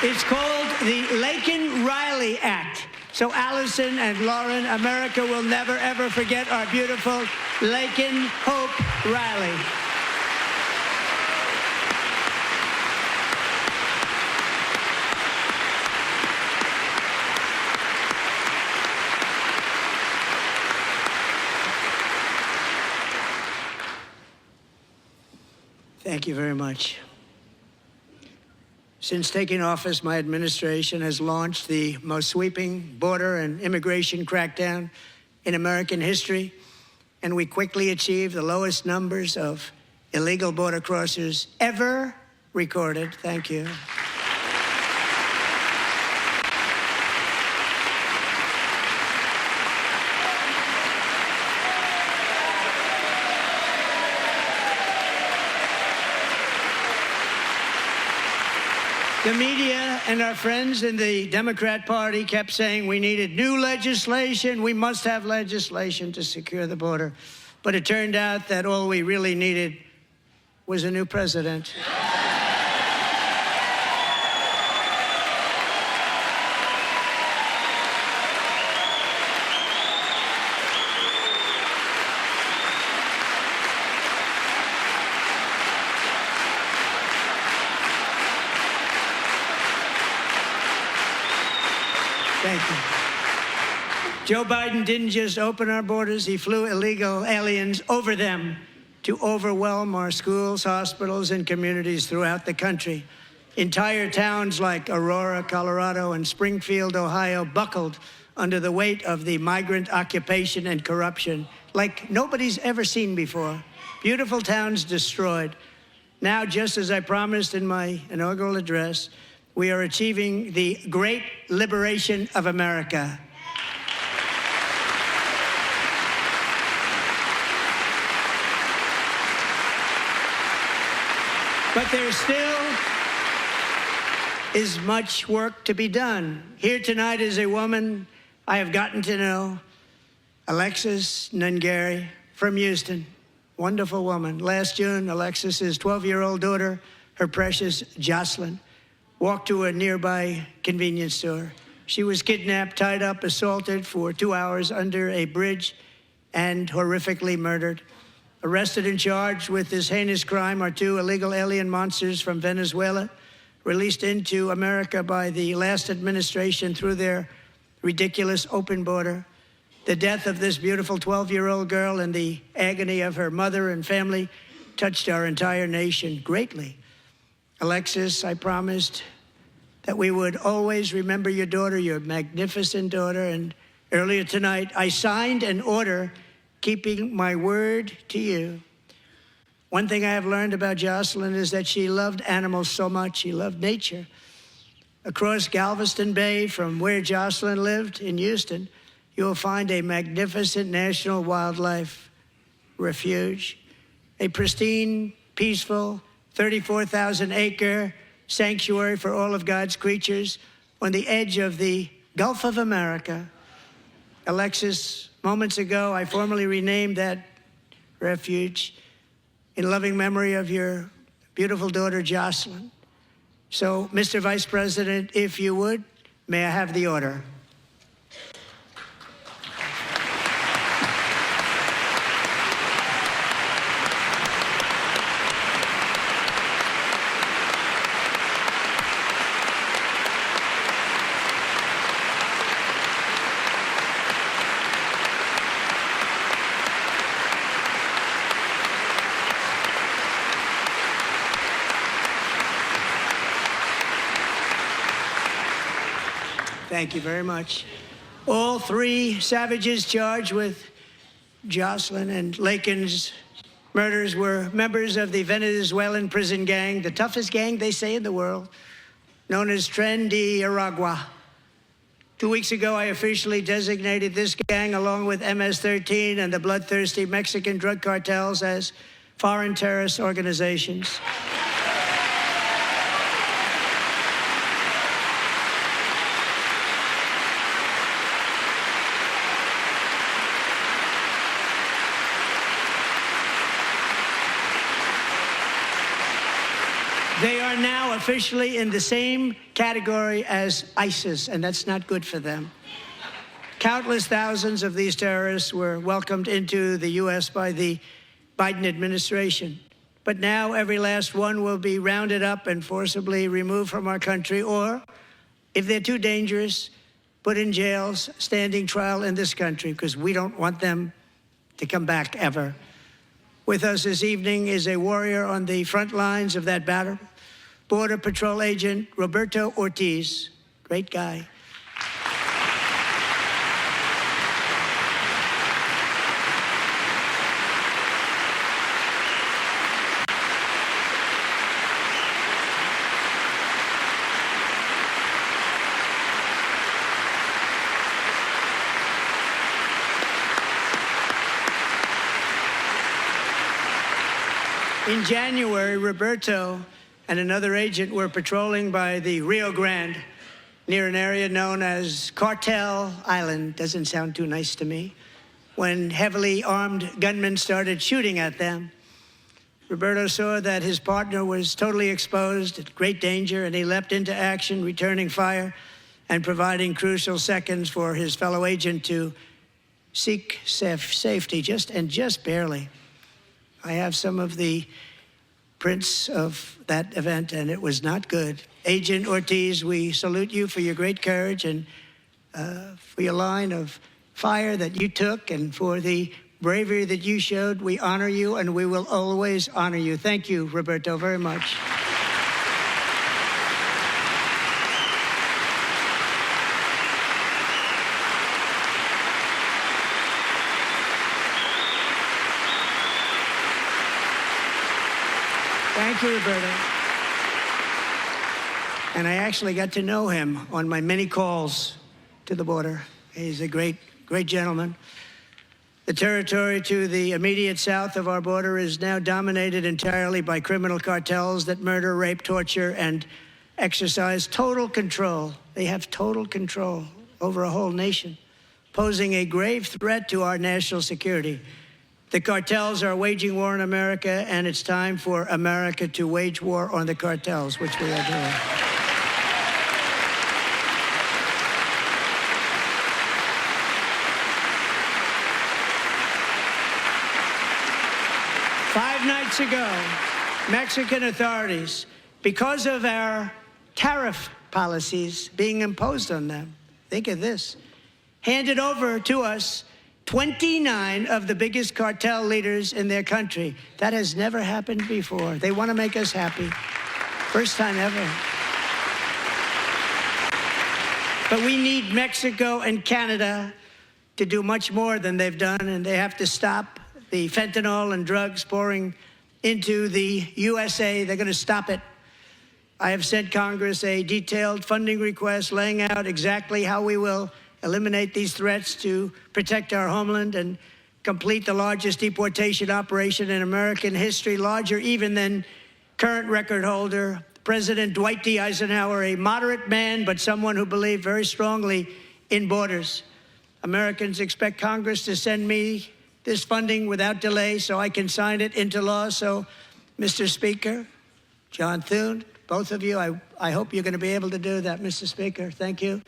It's called the Laken-Riley Act. So Allison and Lauren, America will never, ever forget our beautiful Laken Hope Riley. Thank you very much. Since taking office, my administration has launched the most sweeping border and immigration crackdown in American history, and we quickly achieved the lowest numbers of illegal border crossers ever recorded. Thank you. The media and our friends in the Democrat Party kept saying we needed new legislation, we must have legislation to secure the border. But it turned out that all we really needed was a new president. Thank you. Joe Biden didn't just open our borders, he flew illegal aliens over them to overwhelm our schools, hospitals, and communities throughout the country. Entire towns like Aurora, Colorado, and Springfield, Ohio, buckled under the weight of the migrant occupation and corruption like nobody's ever seen before. Beautiful towns destroyed. Now, just as I promised in my inaugural address, we are achieving the great liberation of America. But there still is much work to be done. Here tonight is a woman I have gotten to know, Alexis Nungari from Houston. Wonderful woman. Last June, Alexis's 12-year-old daughter, her precious Jocelyn, walked to a nearby convenience store. She was kidnapped, tied up, assaulted for 2 hours under a bridge, and horrifically murdered. Arrested and charged with this heinous crime are 2 illegal alien monsters from Venezuela, released into America by the last administration through their ridiculous open border. The death of this beautiful 12-year-old girl and the agony of her mother and family touched our entire nation greatly. Alexis, I promised that we would always remember your daughter, your magnificent daughter, and earlier tonight, I signed an order keeping my word to you. One thing I have learned about Jocelyn is that she loved animals so much. She loved nature. Across Galveston Bay, from where Jocelyn lived in Houston, you will find a magnificent national wildlife refuge, a pristine, peaceful, 34,000-acre sanctuary for all of God's creatures on the edge of the Gulf of America. Alexis, moments ago, I formally renamed that refuge in loving memory of your beautiful daughter, Jocelyn. So, Mr. Vice President, if you would, may I have the order? Thank you very much. All three savages charged with Jocelyn and Lakin's murders were members of the Venezuelan prison gang, the toughest gang, they say, in the world, known as Tren de Aragua. 2 weeks ago, I officially designated this gang, along with MS-13 and the bloodthirsty Mexican drug cartels, as foreign terrorist organizations. They are now officially in the same category as ISIS, and that's not good for them. Countless thousands of these terrorists were welcomed into the U.S. by the Biden administration. But now every last one will be rounded up and forcibly removed from our country, or, if they're too dangerous, put in jails, standing trial in this country, because we don't want them to come back ever. With us this evening is a warrior on the front lines of that battle, Border Patrol Agent Roberto Ortiz. Great guy. In January, Roberto and another agent were patrolling by the Rio Grande near an area known as Cartel Island. Doesn't sound too nice to me. When heavily armed gunmen started shooting at them, Roberto saw that his partner was totally exposed, at great danger, and he leapt into action, returning fire and providing crucial seconds for his fellow agent to seek safety, just barely. I have some of the prints of that event, and it was not good. Agent Ortiz, we salute you for your great courage and for your line of fire that you took, and for the bravery that you showed. We honor you, and we will always honor you. Thank you, Roberto, very much. Thank you, Roberto. And I actually got to know him on my many calls to the border. He's a great, great gentleman. The territory to the immediate south of our border is now dominated entirely by criminal cartels that murder, rape, torture, and exercise total control. They have total control over a whole nation, posing a grave threat to our national security. The cartels are waging war on America, and it's time for America to wage war on the cartels, which we are doing. Five nights ago, Mexican authorities, because of our tariff policies being imposed on them, think of this, handed over to us 29 of the biggest cartel leaders in their country. That has never happened before. They want to make us happy. First time ever. But we need Mexico and Canada to do much more than they've done, and they have to stop the fentanyl and drugs pouring into the USA. They're going to stop it. I have sent Congress a detailed funding request laying out exactly how we will eliminate these threats to protect our homeland and complete the largest deportation operation in American history, larger even than current record holder President Dwight D. Eisenhower, a moderate man, but someone who believed very strongly in borders. Americans expect Congress to send me this funding without delay so I can sign it into law. So, Mr. Speaker, John Thune, both of you, I hope you're going to be able to do that, Mr. Speaker. Thank you.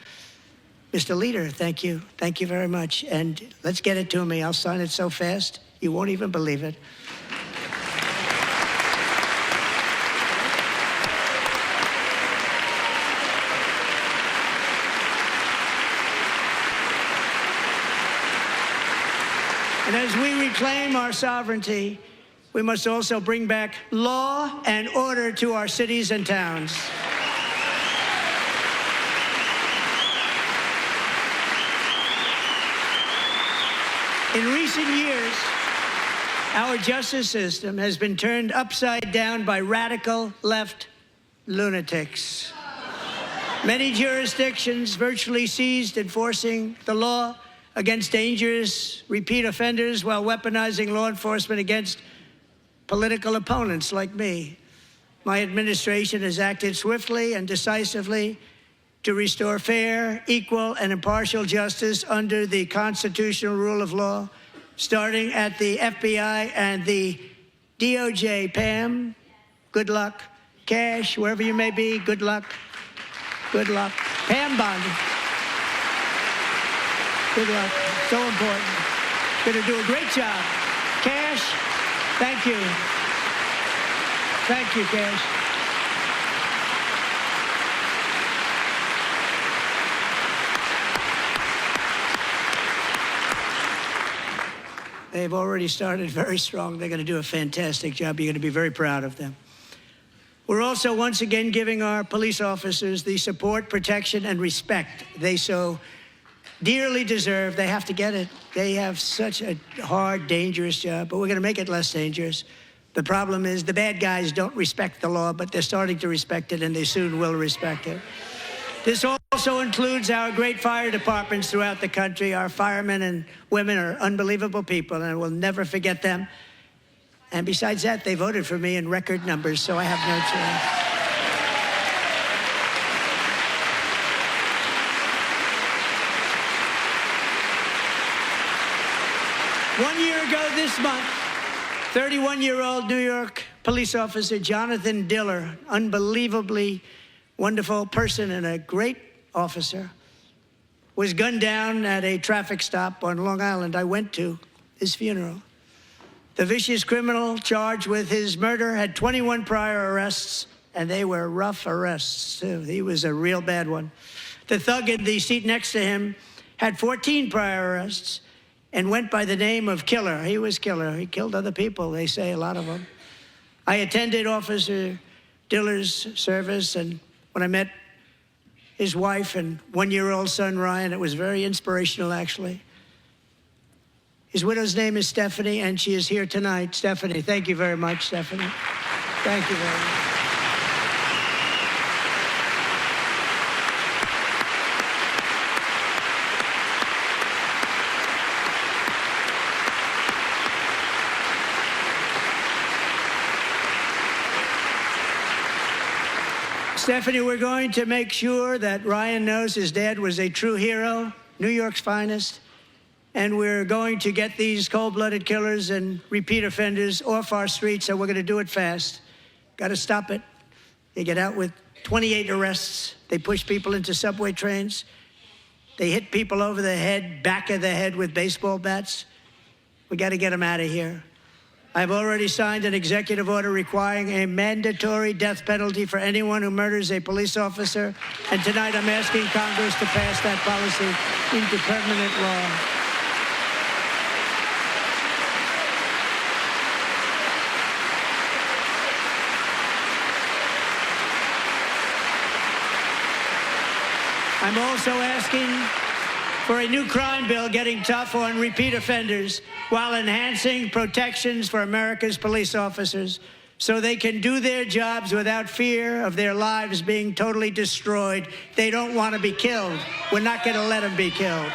Mr. Leader, thank you. Thank you very much. And let's get it to me. I'll sign it so fast, you won't even believe it. And as we reclaim our sovereignty, we must also bring back law and order to our cities and towns. In recent years, our justice system has been turned upside down by radical left lunatics. Many jurisdictions virtually ceased enforcing the law against dangerous repeat offenders while weaponizing law enforcement against political opponents like me. My administration has acted swiftly and decisively to restore fair, equal, and impartial justice under the constitutional rule of law, starting at the FBI and the DOJ. Pam, good luck. Cash, wherever you may be, good luck. Good luck. Pam Bondi, good luck. So important. Going to do a great job. Cash, thank you. Thank you, Cash. They've already started very strong. They're going to do a fantastic job. You're going to be very proud of them. We're also once again giving our police officers the support, protection, and respect they so dearly deserve. They have to get it. They have such a hard, dangerous job, but we're going to make it less dangerous. The problem is the bad guys don't respect the law, but they're starting to respect it, and they soon will respect it. This also includes our great fire departments throughout the country. Our firemen and women are unbelievable people, and we'll never forget them. And besides that, they voted for me in record numbers, so I have no choice. 1 year ago this month, 31-year-old New York police officer Jonathan Diller, unbelievably wonderful person and a great officer, was gunned down at a traffic stop on Long Island. I went to his funeral. The vicious criminal charged with his murder had 21 prior arrests, and they were rough arrests, too. He was a real bad one. The thug in the seat next to him had 14 prior arrests and went by the name of Killer. He was Killer. He killed other people, they say, a lot of them. I attended Officer Diller's service, and when I met his wife and one-year-old son, Ryan, it was very inspirational, actually. His widow's name is Stephanie, and she is here tonight. Stephanie, thank you very much, Stephanie. Thank you very much. Stephanie, we're going to make sure that Ryan knows his dad was a true hero, New York's finest, and we're going to get these cold-blooded killers and repeat offenders off our streets, and we're going to do it fast. Got to stop it. They get out with 28 arrests. They push people into subway trains. They hit people over the head, back of the head with baseball bats. We got to get them out of here. I've already signed an executive order requiring a mandatory death penalty for anyone who murders a police officer. And tonight I'm asking Congress to pass that policy into permanent law. I'm also asking for a new crime bill getting tough on repeat offenders while enhancing protections for America's police officers so they can do their jobs without fear of their lives being totally destroyed. They don't want to be killed. We're not going to let them be killed.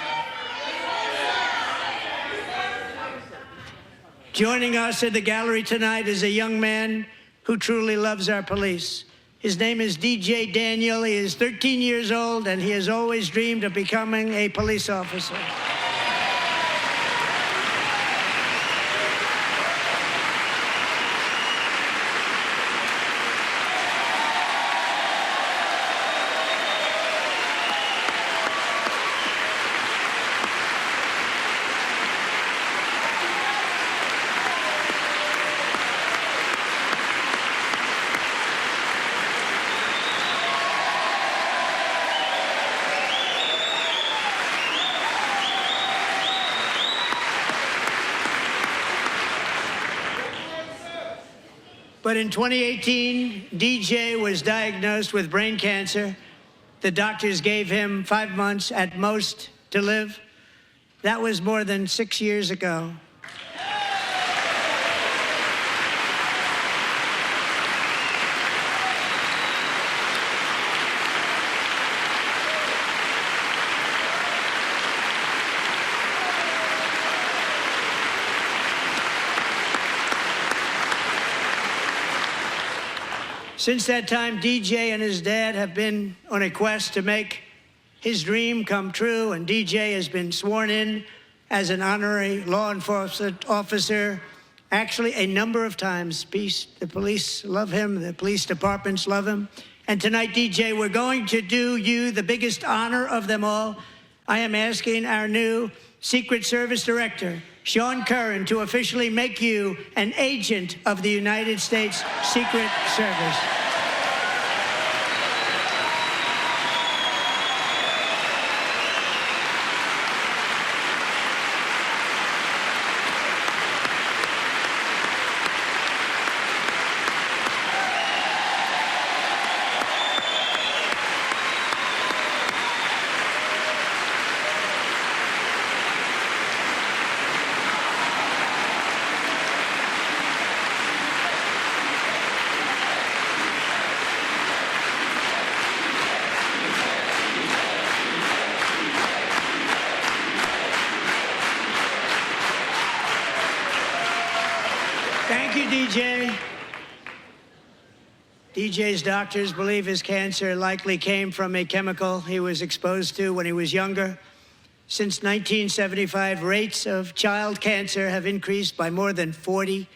Joining us in the gallery tonight is a young man who truly loves our police. His name is DJ Daniel. He is 13 years old, and he has always dreamed of becoming a police officer. But in 2018, DJ was diagnosed with brain cancer. The doctors gave him 5 months at most to live. That was more than 6 years ago. Since that time, DJ and his dad have been on a quest to make his dream come true, and DJ has been sworn in as an honorary law enforcement officer, actually a number of times. The police love him, the police departments love him. And tonight, DJ, we're going to do you the biggest honor of them all. I am asking our new Secret Service Director, Sean Curran, to officially make you an agent of the United States Secret Service. Thank you, DJ. DJ's doctors believe his cancer likely came from a chemical he was exposed to when he was younger. Since 1975, rates of child cancer have increased by more than 40%.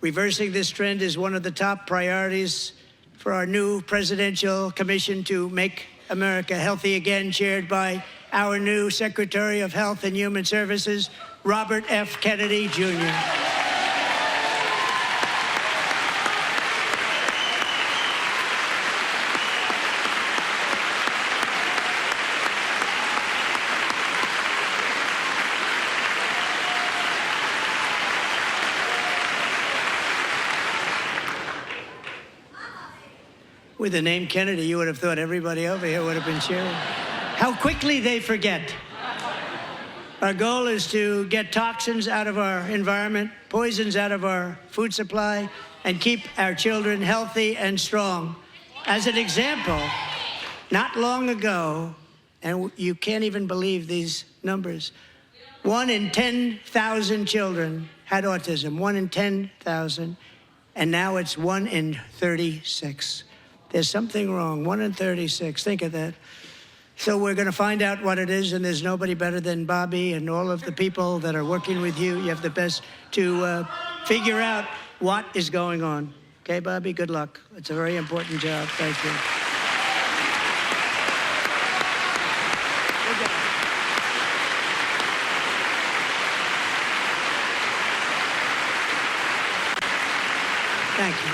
Reversing this trend is one of the top priorities for our new presidential commission to make America healthy again, chaired by our new Secretary of Health and Human Services, Robert F. Kennedy, Jr. With the name Kennedy, you would have thought everybody over here would have been cheering. How quickly they forget. Our goal is to get toxins out of our environment, poisons out of our food supply, and keep our children healthy and strong. As an example, not long ago, and you can't even believe these numbers, 1 in 10,000 children had autism, 1 in 10,000, and now it's 1 in 36. There's something wrong, 1 in 36, think of that. So we're going to find out what it is, and there's nobody better than Bobby and all of the people that are working with you. You have the best to figure out what is going on. Okay, Bobby, good luck. It's a very important job. Thank you. Thank you.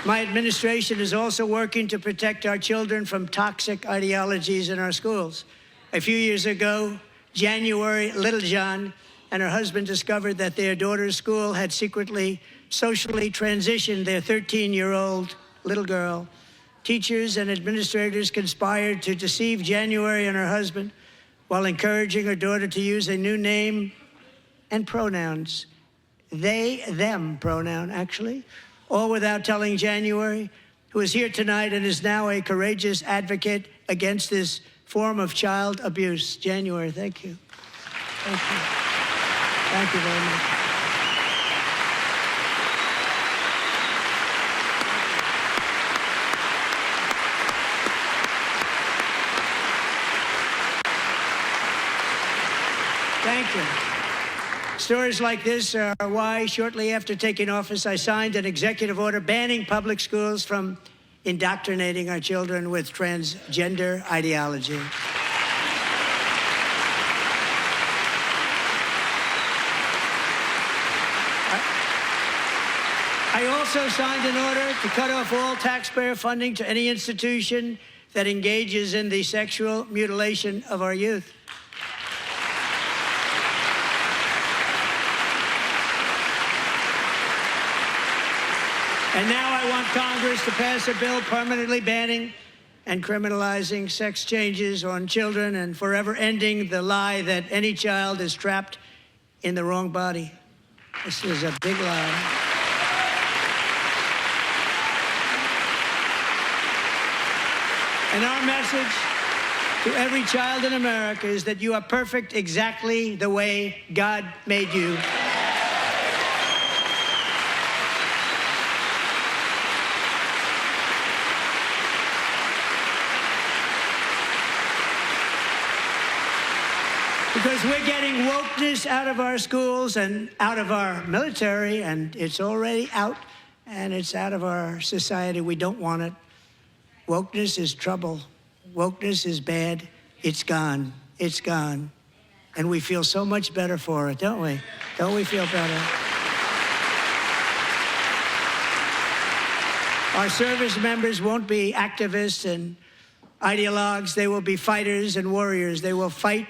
My administration is also working to protect our children from toxic ideologies in our schools. A few years ago, January Littlejohn and her husband discovered that their daughter's school had secretly socially transitioned their 13-year-old little girl. Teachers and administrators conspired to deceive January and her husband while encouraging her daughter to use a new name and pronouns. They, them pronoun, actually. All without telling January, who is here tonight and is now a courageous advocate against this form of child abuse. January, thank you. Thank you. Thank you very much. Thank you. Stories like this are why, shortly after taking office, I signed an executive order banning public schools from indoctrinating our children with transgender ideology. I also signed an order to cut off all taxpayer funding to any institution that engages in the sexual mutilation of our youth. And now I want Congress to pass a bill permanently banning and criminalizing sex changes on children and forever ending the lie that any child is trapped in the wrong body. This is a big lie. And our message to every child in America is that you are perfect exactly the way God made you. Because we're getting wokeness out of our schools and out of our military, and it's already out, and it's out of our society. We don't want it. Wokeness is trouble. Wokeness is bad. It's gone. It's gone. And we feel so much better for it, don't we? Don't we feel better? Our service members won't be activists and ideologues. They will be fighters and warriors. They will fight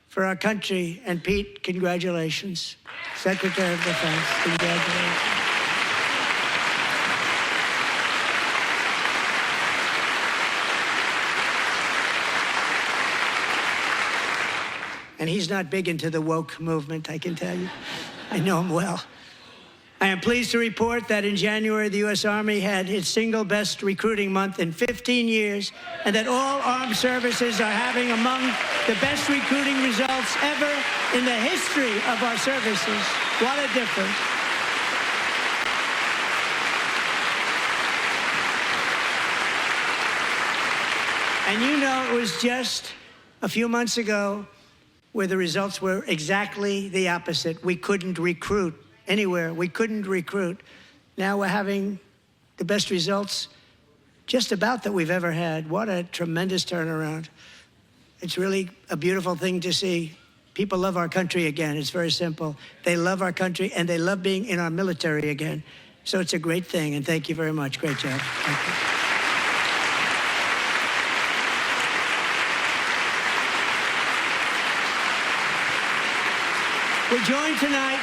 for our country. And Pete, congratulations. Secretary of Defense, congratulations. And he's not big into the woke movement, I can tell you. I know him well. I am pleased to report that in January, the U.S. Army had its single best recruiting month in 15 years, and that all armed services are having among the best recruiting results ever in the history of our services. What a difference. And you know, it was just a few months ago where the results were exactly the opposite. We couldn't recruit anywhere. We couldn't recruit. Now we're having the best results just about that we've ever had. What a tremendous turnaround. It's really a beautiful thing to see. People love our country again. It's very simple. They love our country, and they love being in our military again. So it's a great thing, and thank you very much. Great job. Thank you. We're joined tonight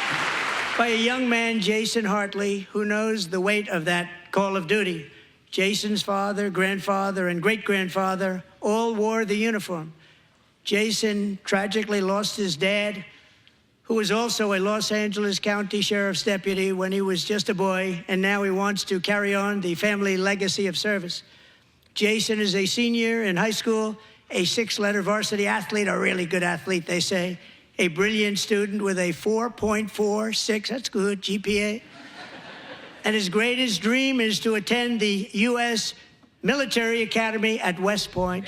by a young man, Jason Hartley, who knows the weight of that call of duty. Jason's father, grandfather, and great-grandfather all wore the uniform. Jason tragically lost his dad, who was also a Los Angeles County Sheriff's deputy when he was just a boy, and now he wants to carry on the family legacy of service. Jason is a senior in high school, a six-letter varsity athlete, a really good athlete, they say, a brilliant student with a 4.46, that's good, GPA. And his greatest dream is to attend the U.S. Military Academy at West Point.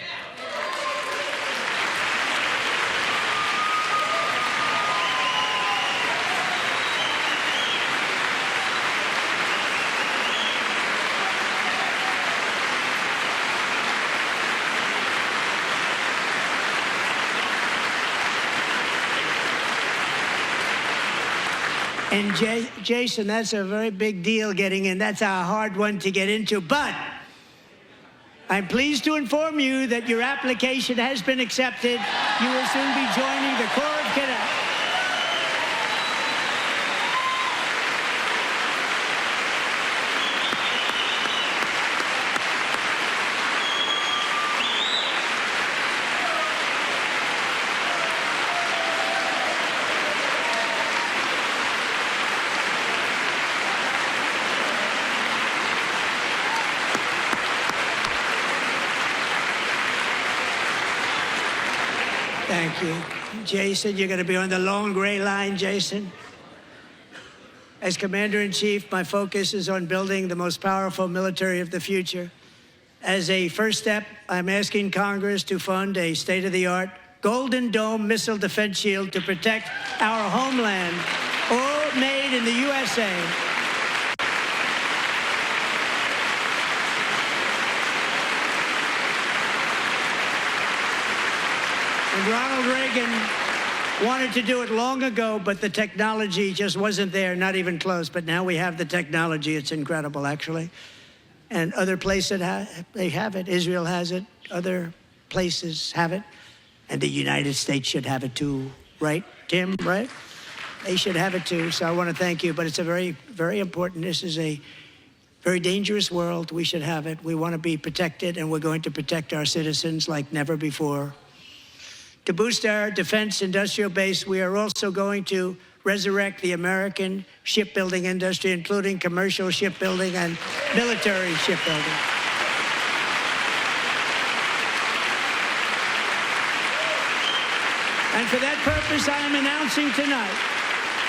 And Jason, that's a very big deal getting in. That's a hard one to get into. But I'm pleased to inform you that your application has been accepted. You will soon be joining the Corps of Cadets. Thank you. Jason, you're going to be on the long gray line, Jason. As Commander-in-Chief, my focus is on building the most powerful military of the future. As a first step, I'm asking Congress to fund a state-of-the-art Golden Dome missile defense shield to protect our homeland, all made in the USA. And Ronald Reagan wanted to do it long ago, but the technology just wasn't there, not even close. But now we have the technology. It's incredible, actually. And other places, they have it. Israel has it. Other places have it. And the United States should have it too, right, Tim, right? They should have it too. So I want to thank you. But it's a very, very important. This is a very dangerous world. We should have it. We want to be protected, and we're going to protect our citizens like never before. To boost our defense industrial base, we are also going to resurrect the American shipbuilding industry, including commercial shipbuilding and military shipbuilding. And for that purpose, I am announcing tonight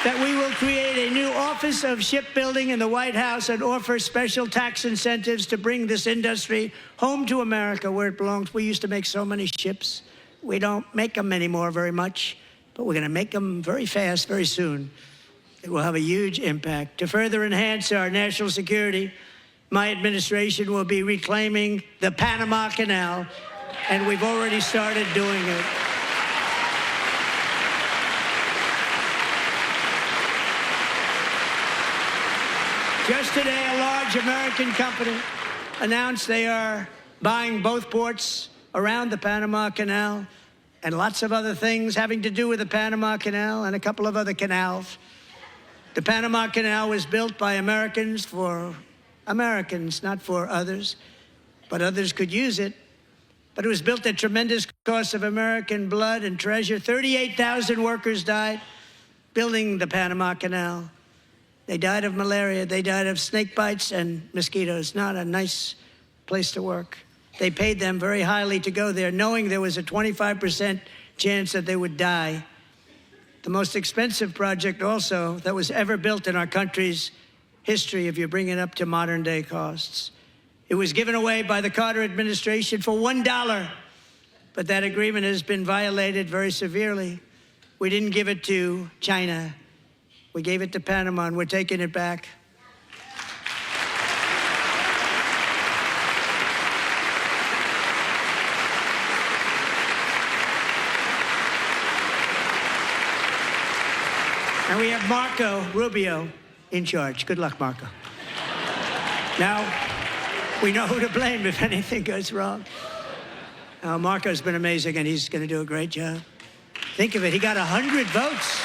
that we will create a new Office of Shipbuilding in the White House and offer special tax incentives to bring this industry home to America where it belongs. We used to make so many ships. We don't make them anymore very much, but we're going to make them very fast, very soon. It will have a huge impact. To further enhance our national security, my administration will be reclaiming the Panama Canal, and we've already started doing it. Just today, a large American company announced they are buying both ports around the Panama Canal and lots of other things having to do with the Panama Canal and a couple of other canals. The Panama Canal was built by Americans for Americans, not for others, but others could use it. But it was built at tremendous cost of American blood and treasure. 38,000 workers died building the Panama Canal. They died of malaria. They died of snake bites and mosquitoes. Not a nice place to work. They paid them very highly to go there, knowing there was a 25% chance that they would die. The most expensive project also that was ever built in our country's history, if you bring it up to modern day costs. It was given away by the Carter administration for $1, but that agreement has been violated very severely. We didn't give it to China. We gave it to Panama, and we're taking it back. And we have Marco Rubio in charge. Good luck, Marco. Now, we know who to blame if anything goes wrong. Marco's been amazing, and he's going to do a great job. Think of it, he got 100 votes.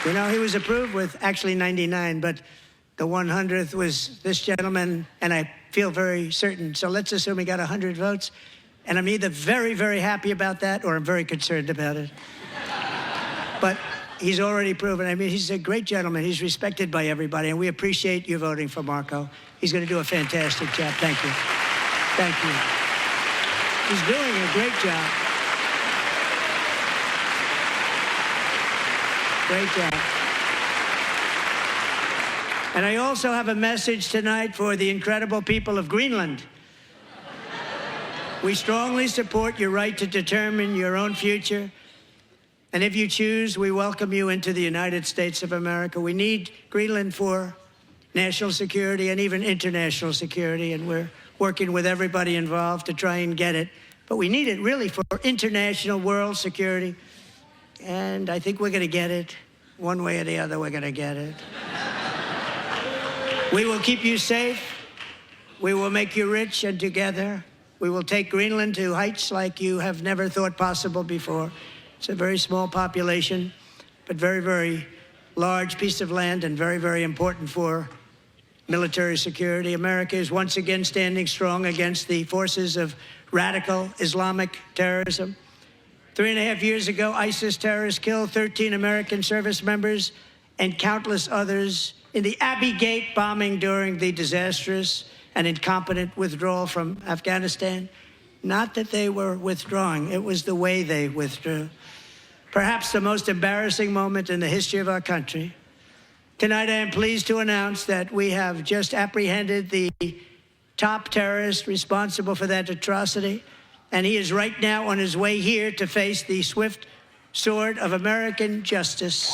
You know, he was approved with actually 99, but the 100th was this gentleman, and I feel very certain. So let's assume he got 100 votes, and I'm either very, very happy about that or I'm very concerned about it. But he's already proven. I mean, he's a great gentleman. He's respected by everybody, and we appreciate you voting for Marco. He's going to do a fantastic job. Thank you. Thank you. He's doing a great job. Great job. And I also have a message tonight for the incredible people of Greenland. We strongly support your right to determine your own future. And if you choose, we welcome you into the United States of America. We need Greenland for national security and even international security, and we're working with everybody involved to try and get it. But we need it really for international world security. And I think we're going to get it. One way or the other, we're going to get it. We will keep you safe. We will make you rich, and together we will take Greenland to heights like you have never thought possible before. It's a very small population, but very, very large piece of land and very, very important for military security. America is once again standing strong against the forces of radical Islamic terrorism. 3.5 years ago, ISIS terrorists killed 13 American service members and countless others in the Abbey Gate bombing during the disastrous and incompetent withdrawal from Afghanistan. Not that they were withdrawing, it was the way they withdrew. Perhaps the most embarrassing moment in the history of our country. Tonight, I am pleased to announce that we have just apprehended the top terrorist responsible for that atrocity, and he is right now on his way here to face the swift sword of American justice.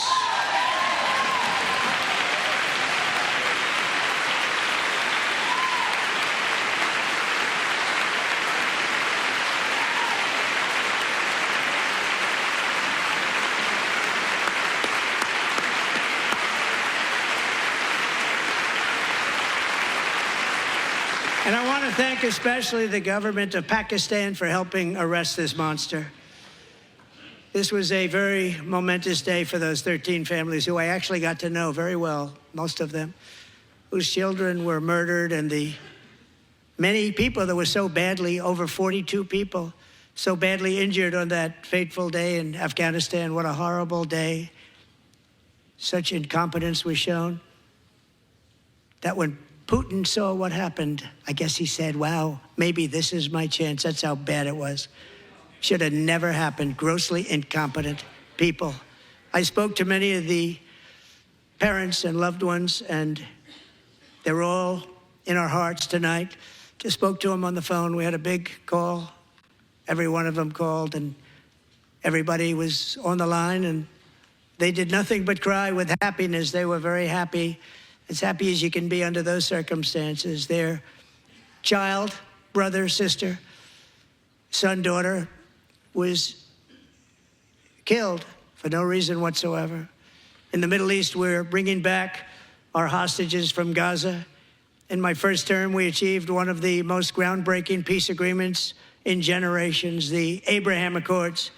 And I want to thank especially the government of Pakistan for helping arrest this monster. This was a very momentous day for those 13 families who I actually got to know very well, most of them, whose children were murdered, and the many people that were so badly, over 42 people, so badly injured on that fateful day in Afghanistan. What a horrible day. Such incompetence was shown that when Putin saw what happened, I guess he said, wow, maybe this is my chance. That's how bad it was. Should have never happened. Grossly incompetent people. I spoke to many of the parents and loved ones, and they're all in our hearts tonight. Just spoke to them on the phone. We had a big call. Every one of them called, and everybody was on the line, and they did nothing but cry with happiness. They were very happy. As happy as you can be under those circumstances. Their child, brother, sister, son, daughter was killed for no reason whatsoever. In the Middle East, we're bringing back our hostages from Gaza. In my first term, we achieved one of the most groundbreaking peace agreements in generations, the Abraham Accords.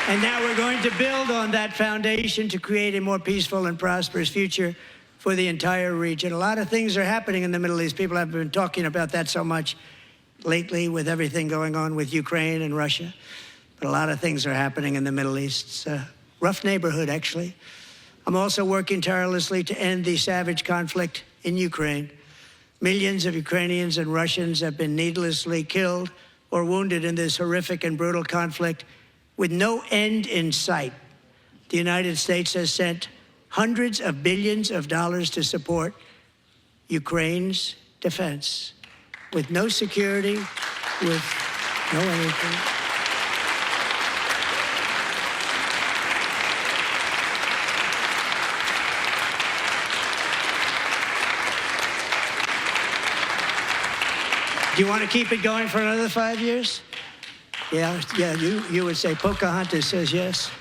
And now we're going to build on that foundation to create a more peaceful and prosperous future for the entire region. A lot of things are happening in the Middle East. People have been talking about that so much lately with everything going on with Ukraine and Russia. But a lot of things are happening in the Middle East. It's a rough neighborhood, actually. I'm also working tirelessly to end the savage conflict in Ukraine. Millions of Ukrainians and Russians have been needlessly killed or wounded in this horrific and brutal conflict with no end in sight. The United States has sent hundreds of billions of dollars to support Ukraine's defense, with no security, with no anything. Do you want to keep it going for another 5 years? Yeah, you would say Pocahontas says yes.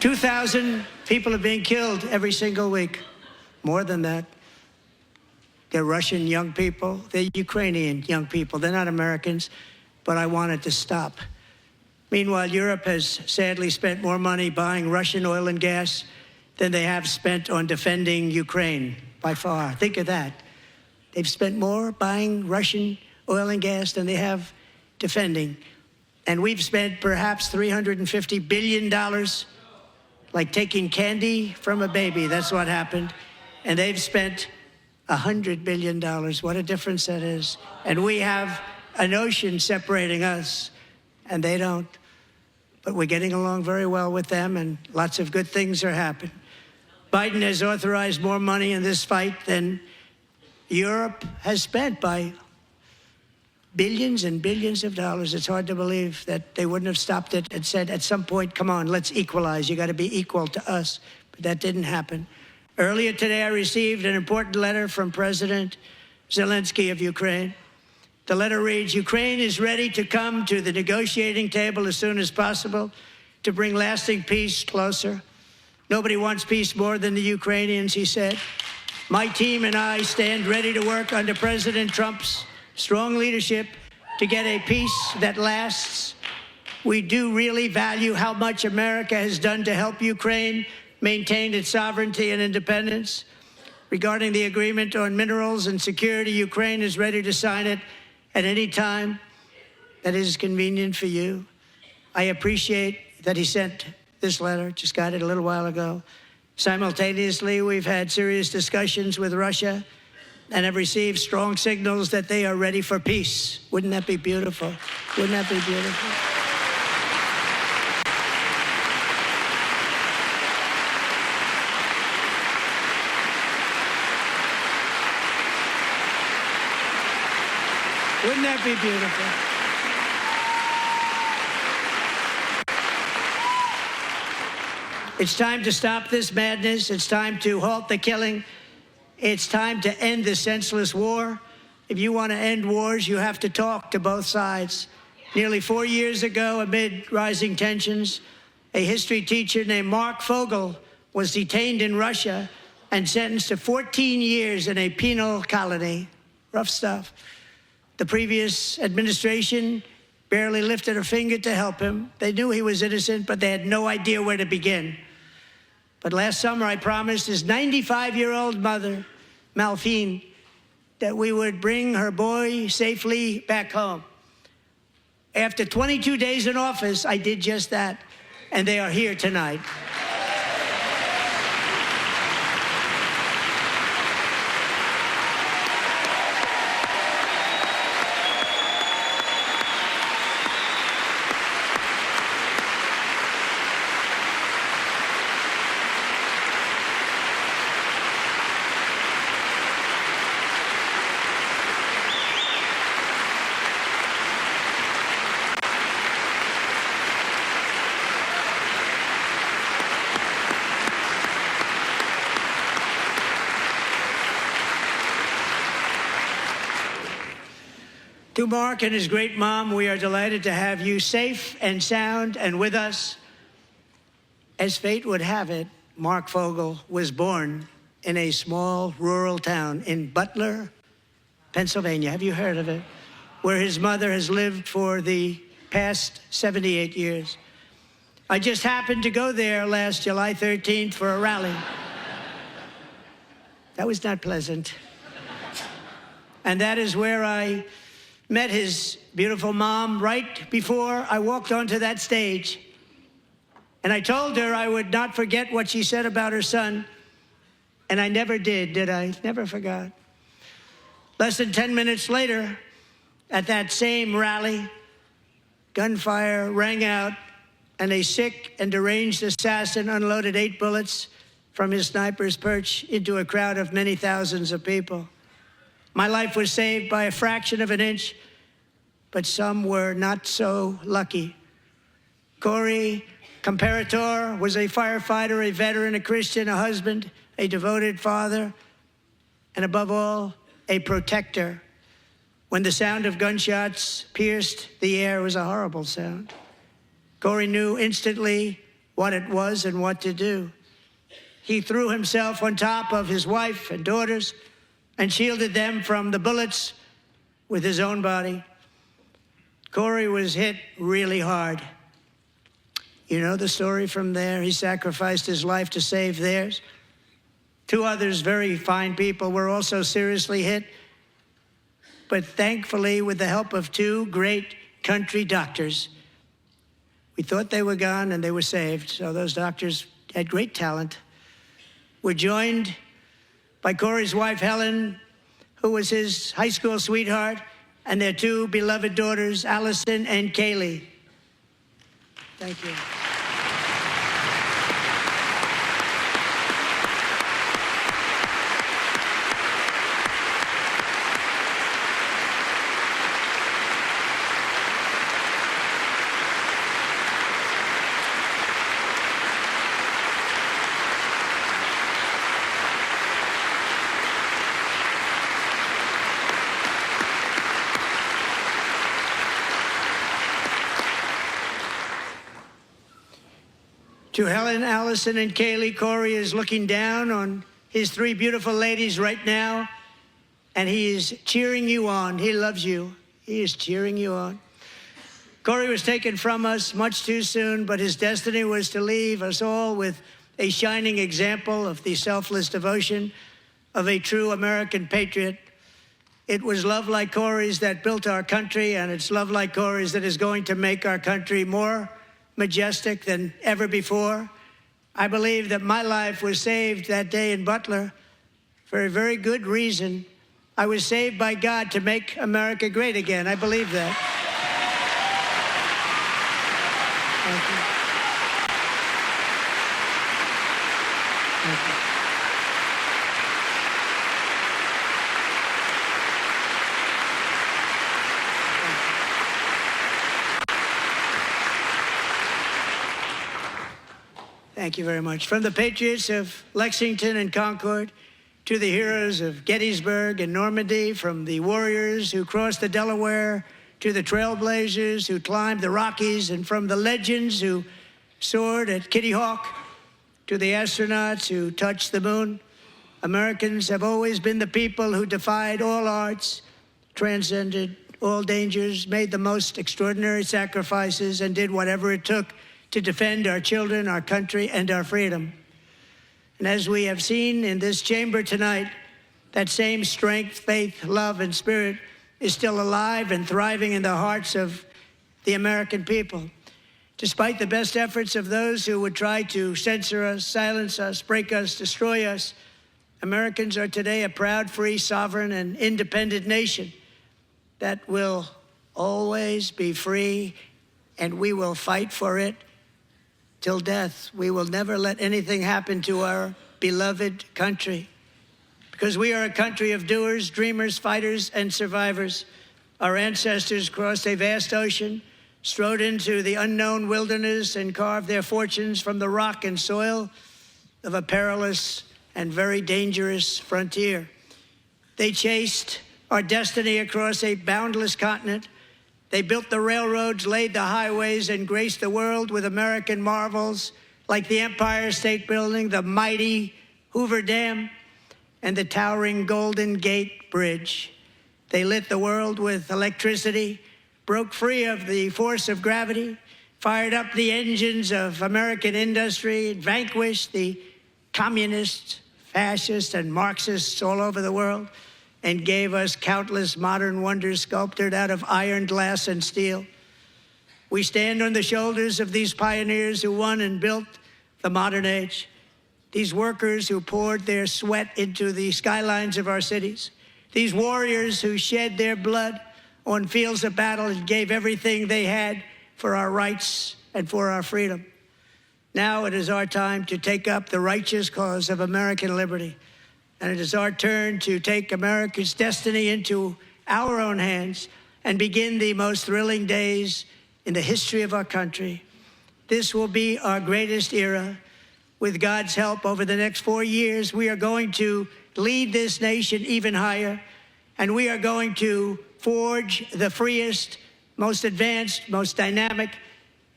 $2,000 people are being killed every single week. More than that. They're Russian young people. They're Ukrainian young people. They're not Americans, but I want it to stop. Meanwhile, Europe has sadly spent more money buying Russian oil and gas than they have spent on defending Ukraine, by far. Think of that. They've spent more buying Russian oil and gas than they have defending. And we've spent perhaps $350 billion, like taking candy from a baby. That's what happened. And they've spent $100 billion. What a difference that is. And we have an ocean separating us, and they don't. But we're getting along very well with them, and lots of good things are happening. Biden has authorized more money in this fight than Europe has spent, by billions and billions of dollars. It's hard to believe that they wouldn't have stopped it and said, at some point, come on, let's equalize. You got to be equal to us. But that didn't happen. Earlier today, I received an important letter from President Zelensky of Ukraine. The letter reads, Ukraine is ready to come to the negotiating table as soon as possible to bring lasting peace closer. Nobody wants peace more than the Ukrainians, he said. My team and I stand ready to work under President Trump's strong leadership to get a peace that lasts. We do really value how much America has done to help Ukraine maintain its sovereignty and independence. Regarding the agreement on minerals and security, Ukraine is ready to sign it at any time that is convenient for you. I appreciate that he sent this letter, just got it a little while ago. Simultaneously, we've had serious discussions with Russia and have received strong signals that they are ready for peace. Wouldn't that be beautiful? Wouldn't that be beautiful? Wouldn't that be beautiful? It's time to stop this madness. It's time to halt the killing. It's time to end this senseless war. If you want to end wars, you have to talk to both sides. Nearly 4 years ago, amid rising tensions, a history teacher named Mark Fogel was detained in Russia and sentenced to 14 years in a penal colony. Rough stuff. The previous administration barely lifted a finger to help him. They knew he was innocent, but they had no idea where to begin. But last summer, I promised his 95-year-old mother, Malphine, that we would bring her boy safely back home. After 22 days in office, I did just that, and they are here tonight. To Mark and his great mom, we are delighted to have you safe and sound and with us. As fate would have it, Mark Fogel was born in a small rural town in Butler, Pennsylvania. Have you heard of it? Where his mother has lived for the past 78 years. I just happened to go there last July 13th for a rally. That was not pleasant. And that is where I met his beautiful mom right before I walked onto that stage. And I told her I would not forget what she said about her son. And I never did I? Never forgot. Less than 10 minutes later, at that same rally, gunfire rang out, and a sick and deranged assassin unloaded 8 bullets from his sniper's perch into a crowd of many thousands of people. My life was saved by a fraction of an inch, but some were not so lucky. Corey Comparator was a firefighter, a veteran, a Christian, a husband, a devoted father, and above all, a protector. When the sound of gunshots pierced the air, it was a horrible sound. Corey knew instantly what it was and what to do. He threw himself on top of his wife and daughters and shielded them from the bullets with his own body. Corey was hit really hard. You know the story from there. He sacrificed his life to save theirs. 2 others, very fine people, were also seriously hit. But thankfully, with the help of 2 great country doctors, we thought they were gone and they were saved. So those doctors had great talent. We're joined by Corey's wife, Helen, who was his high school sweetheart, and their 2 beloved daughters, Allison and Kaylee. Thank you. To Helen, Allison, and Kaylee, Corey is looking down on his 3 beautiful ladies right now, and he is cheering you on. He loves you. He is cheering you on. Corey was taken from us much too soon, but his destiny was to leave us all with a shining example of the selfless devotion of a true American patriot. It was love like Corey's that built our country, and it's love like Corey's that is going to make our country more majestic than ever before. I believe that my life was saved that day in Butler for a very good reason. I was saved by God to make America great again. I believe that. Thank you. Thank you. Thank you very much. From the patriots of Lexington and Concord to the heroes of Gettysburg and Normandy, from the warriors who crossed the Delaware to the trailblazers who climbed the Rockies, and from the legends who soared at Kitty Hawk to the astronauts who touched the moon, Americans have always been the people who defied all odds, transcended all dangers, made the most extraordinary sacrifices, and did whatever it took to defend our children, our country, and our freedom. And as we have seen in this chamber tonight, that same strength, faith, love, and spirit is still alive and thriving in the hearts of the American people. Despite the best efforts of those who would try to censor us, silence us, break us, destroy us, Americans are today a proud, free, sovereign, and independent nation that will always be free, and we will fight for it till death. We will never let anything happen to our beloved country, because we are a country of doers, dreamers, fighters, and survivors. Our ancestors crossed a vast ocean, strode into the unknown wilderness, and carved their fortunes from the rock and soil of a perilous and very dangerous frontier. They chased our destiny across a boundless continent. They built the railroads, laid the highways, and graced the world with American marvels like the Empire State Building, the mighty Hoover Dam, and the towering Golden Gate Bridge. They lit the world with electricity, broke free of the force of gravity, fired up the engines of American industry, vanquished the communists, fascists, and Marxists all over the world, and gave us countless modern wonders sculptured out of iron, glass, and steel. We stand on the shoulders of these pioneers who won and built the modern age, these workers who poured their sweat into the skylines of our cities, these warriors who shed their blood on fields of battle and gave everything they had for our rights and for our freedom. Now it is our time to take up the righteous cause of American liberty. And it is our turn to take America's destiny into our own hands and begin the most thrilling days in the history of our country. This will be our greatest era. With God's help, over the next 4 years, we are going to lead this nation even higher, and we are going to forge the freest, most advanced, most dynamic,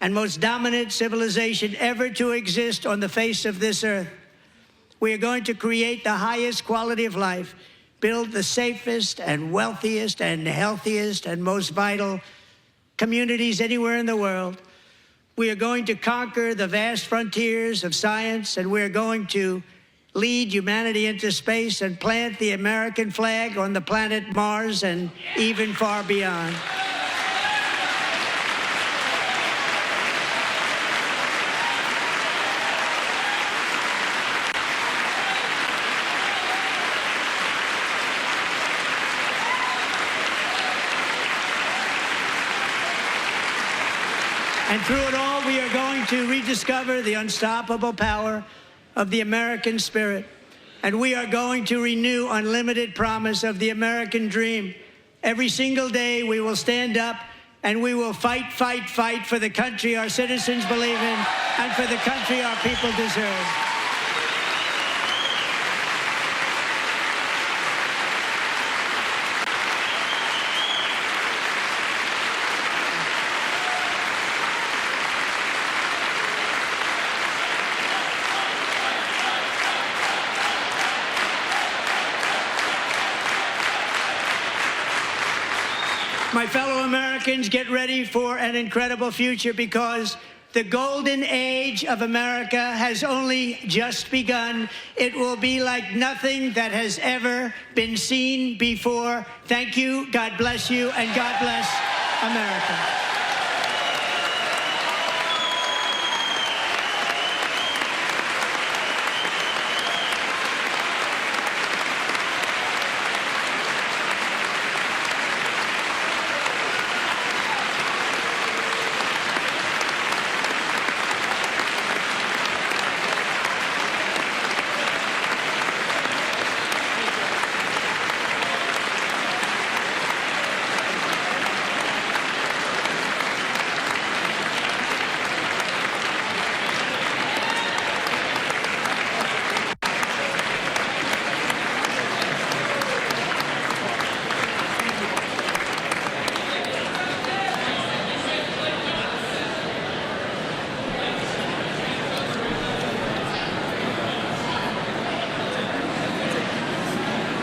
and most dominant civilization ever to exist on the face of this earth. We are going to create the highest quality of life, build the safest and wealthiest and healthiest and most vital communities anywhere in the world. We are going to conquer the vast frontiers of science, and we are going to lead humanity into space and plant the American flag on the planet Mars and even far beyond. And through it all, we are going to rediscover the unstoppable power of the American spirit. And we are going to renew unlimited promise of the American dream. Every single day, we will stand up and we will fight, fight, fight for the country our citizens believe in and for the country our people deserve. My fellow Americans, get ready for an incredible future because the golden age of America has only just begun. It will be like nothing that has ever been seen before. Thank you, God bless you, and God bless America.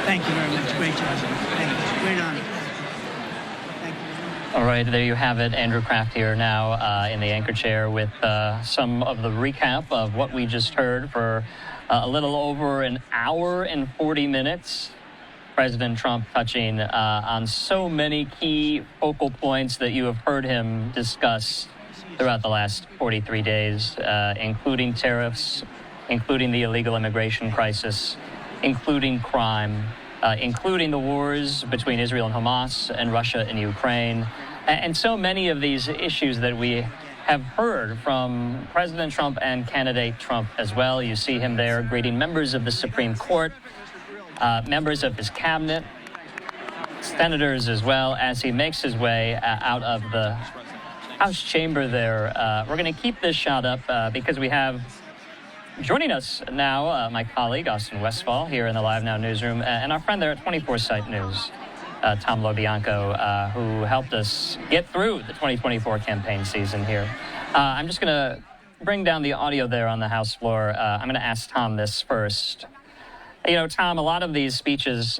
Thank you very much. Great job. Thank you. Great honor. Thank you. All right, there you have it. Andrew Kraft here now in the anchor chair with some of the recap of what we just heard for a little over an hour and 40 minutes. President Trump touching on so many key focal points that you have heard him discuss throughout the last 43 days, including tariffs, including the illegal immigration crisis, including crime, including the wars between Israel and Hamas and Russia and Ukraine, and so many of these issues that we have heard from President Trump and candidate Trump as well. You see him there greeting members of the Supreme Court, members of his cabinet, senators as well, as he makes his way out of the House chamber there. We're going to keep this shot up because we have joining us now my colleague, Austin Westfall, here in the Live Now newsroom, and our friend there at 24 Site News, Tom LoBianco, who helped us get through the 2024 campaign season here. I'm just going to bring down the audio there on the House floor. I'm going to ask Tom this first. You know, Tom, a lot of these speeches,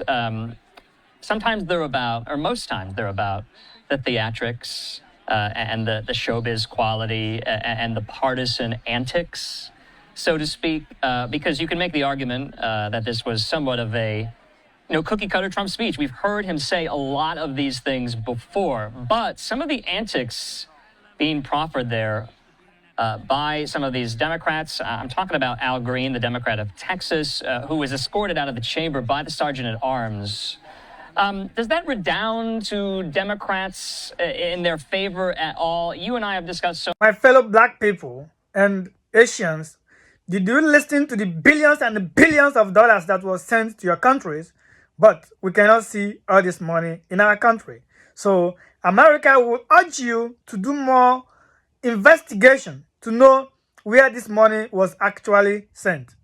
sometimes they're about, or most times they're about the theatrics and the showbiz quality and the partisan antics, so to speak, because you can make the argument that this was somewhat of a, cookie-cutter Trump speech. We've heard him say a lot of these things before, but some of the antics being proffered there by some of these Democrats, I'm talking about Al Green, the Democrat of Texas, who was escorted out of the chamber by the Sergeant-at-Arms. Does that redound to Democrats in their favor at all? You and I have discussed so. My fellow black people and Asians, did you listen to the billions and the billions of dollars that was sent to your countries? But we cannot see all this money in our country. So America will urge you to do more investigation to know where this money was actually sent.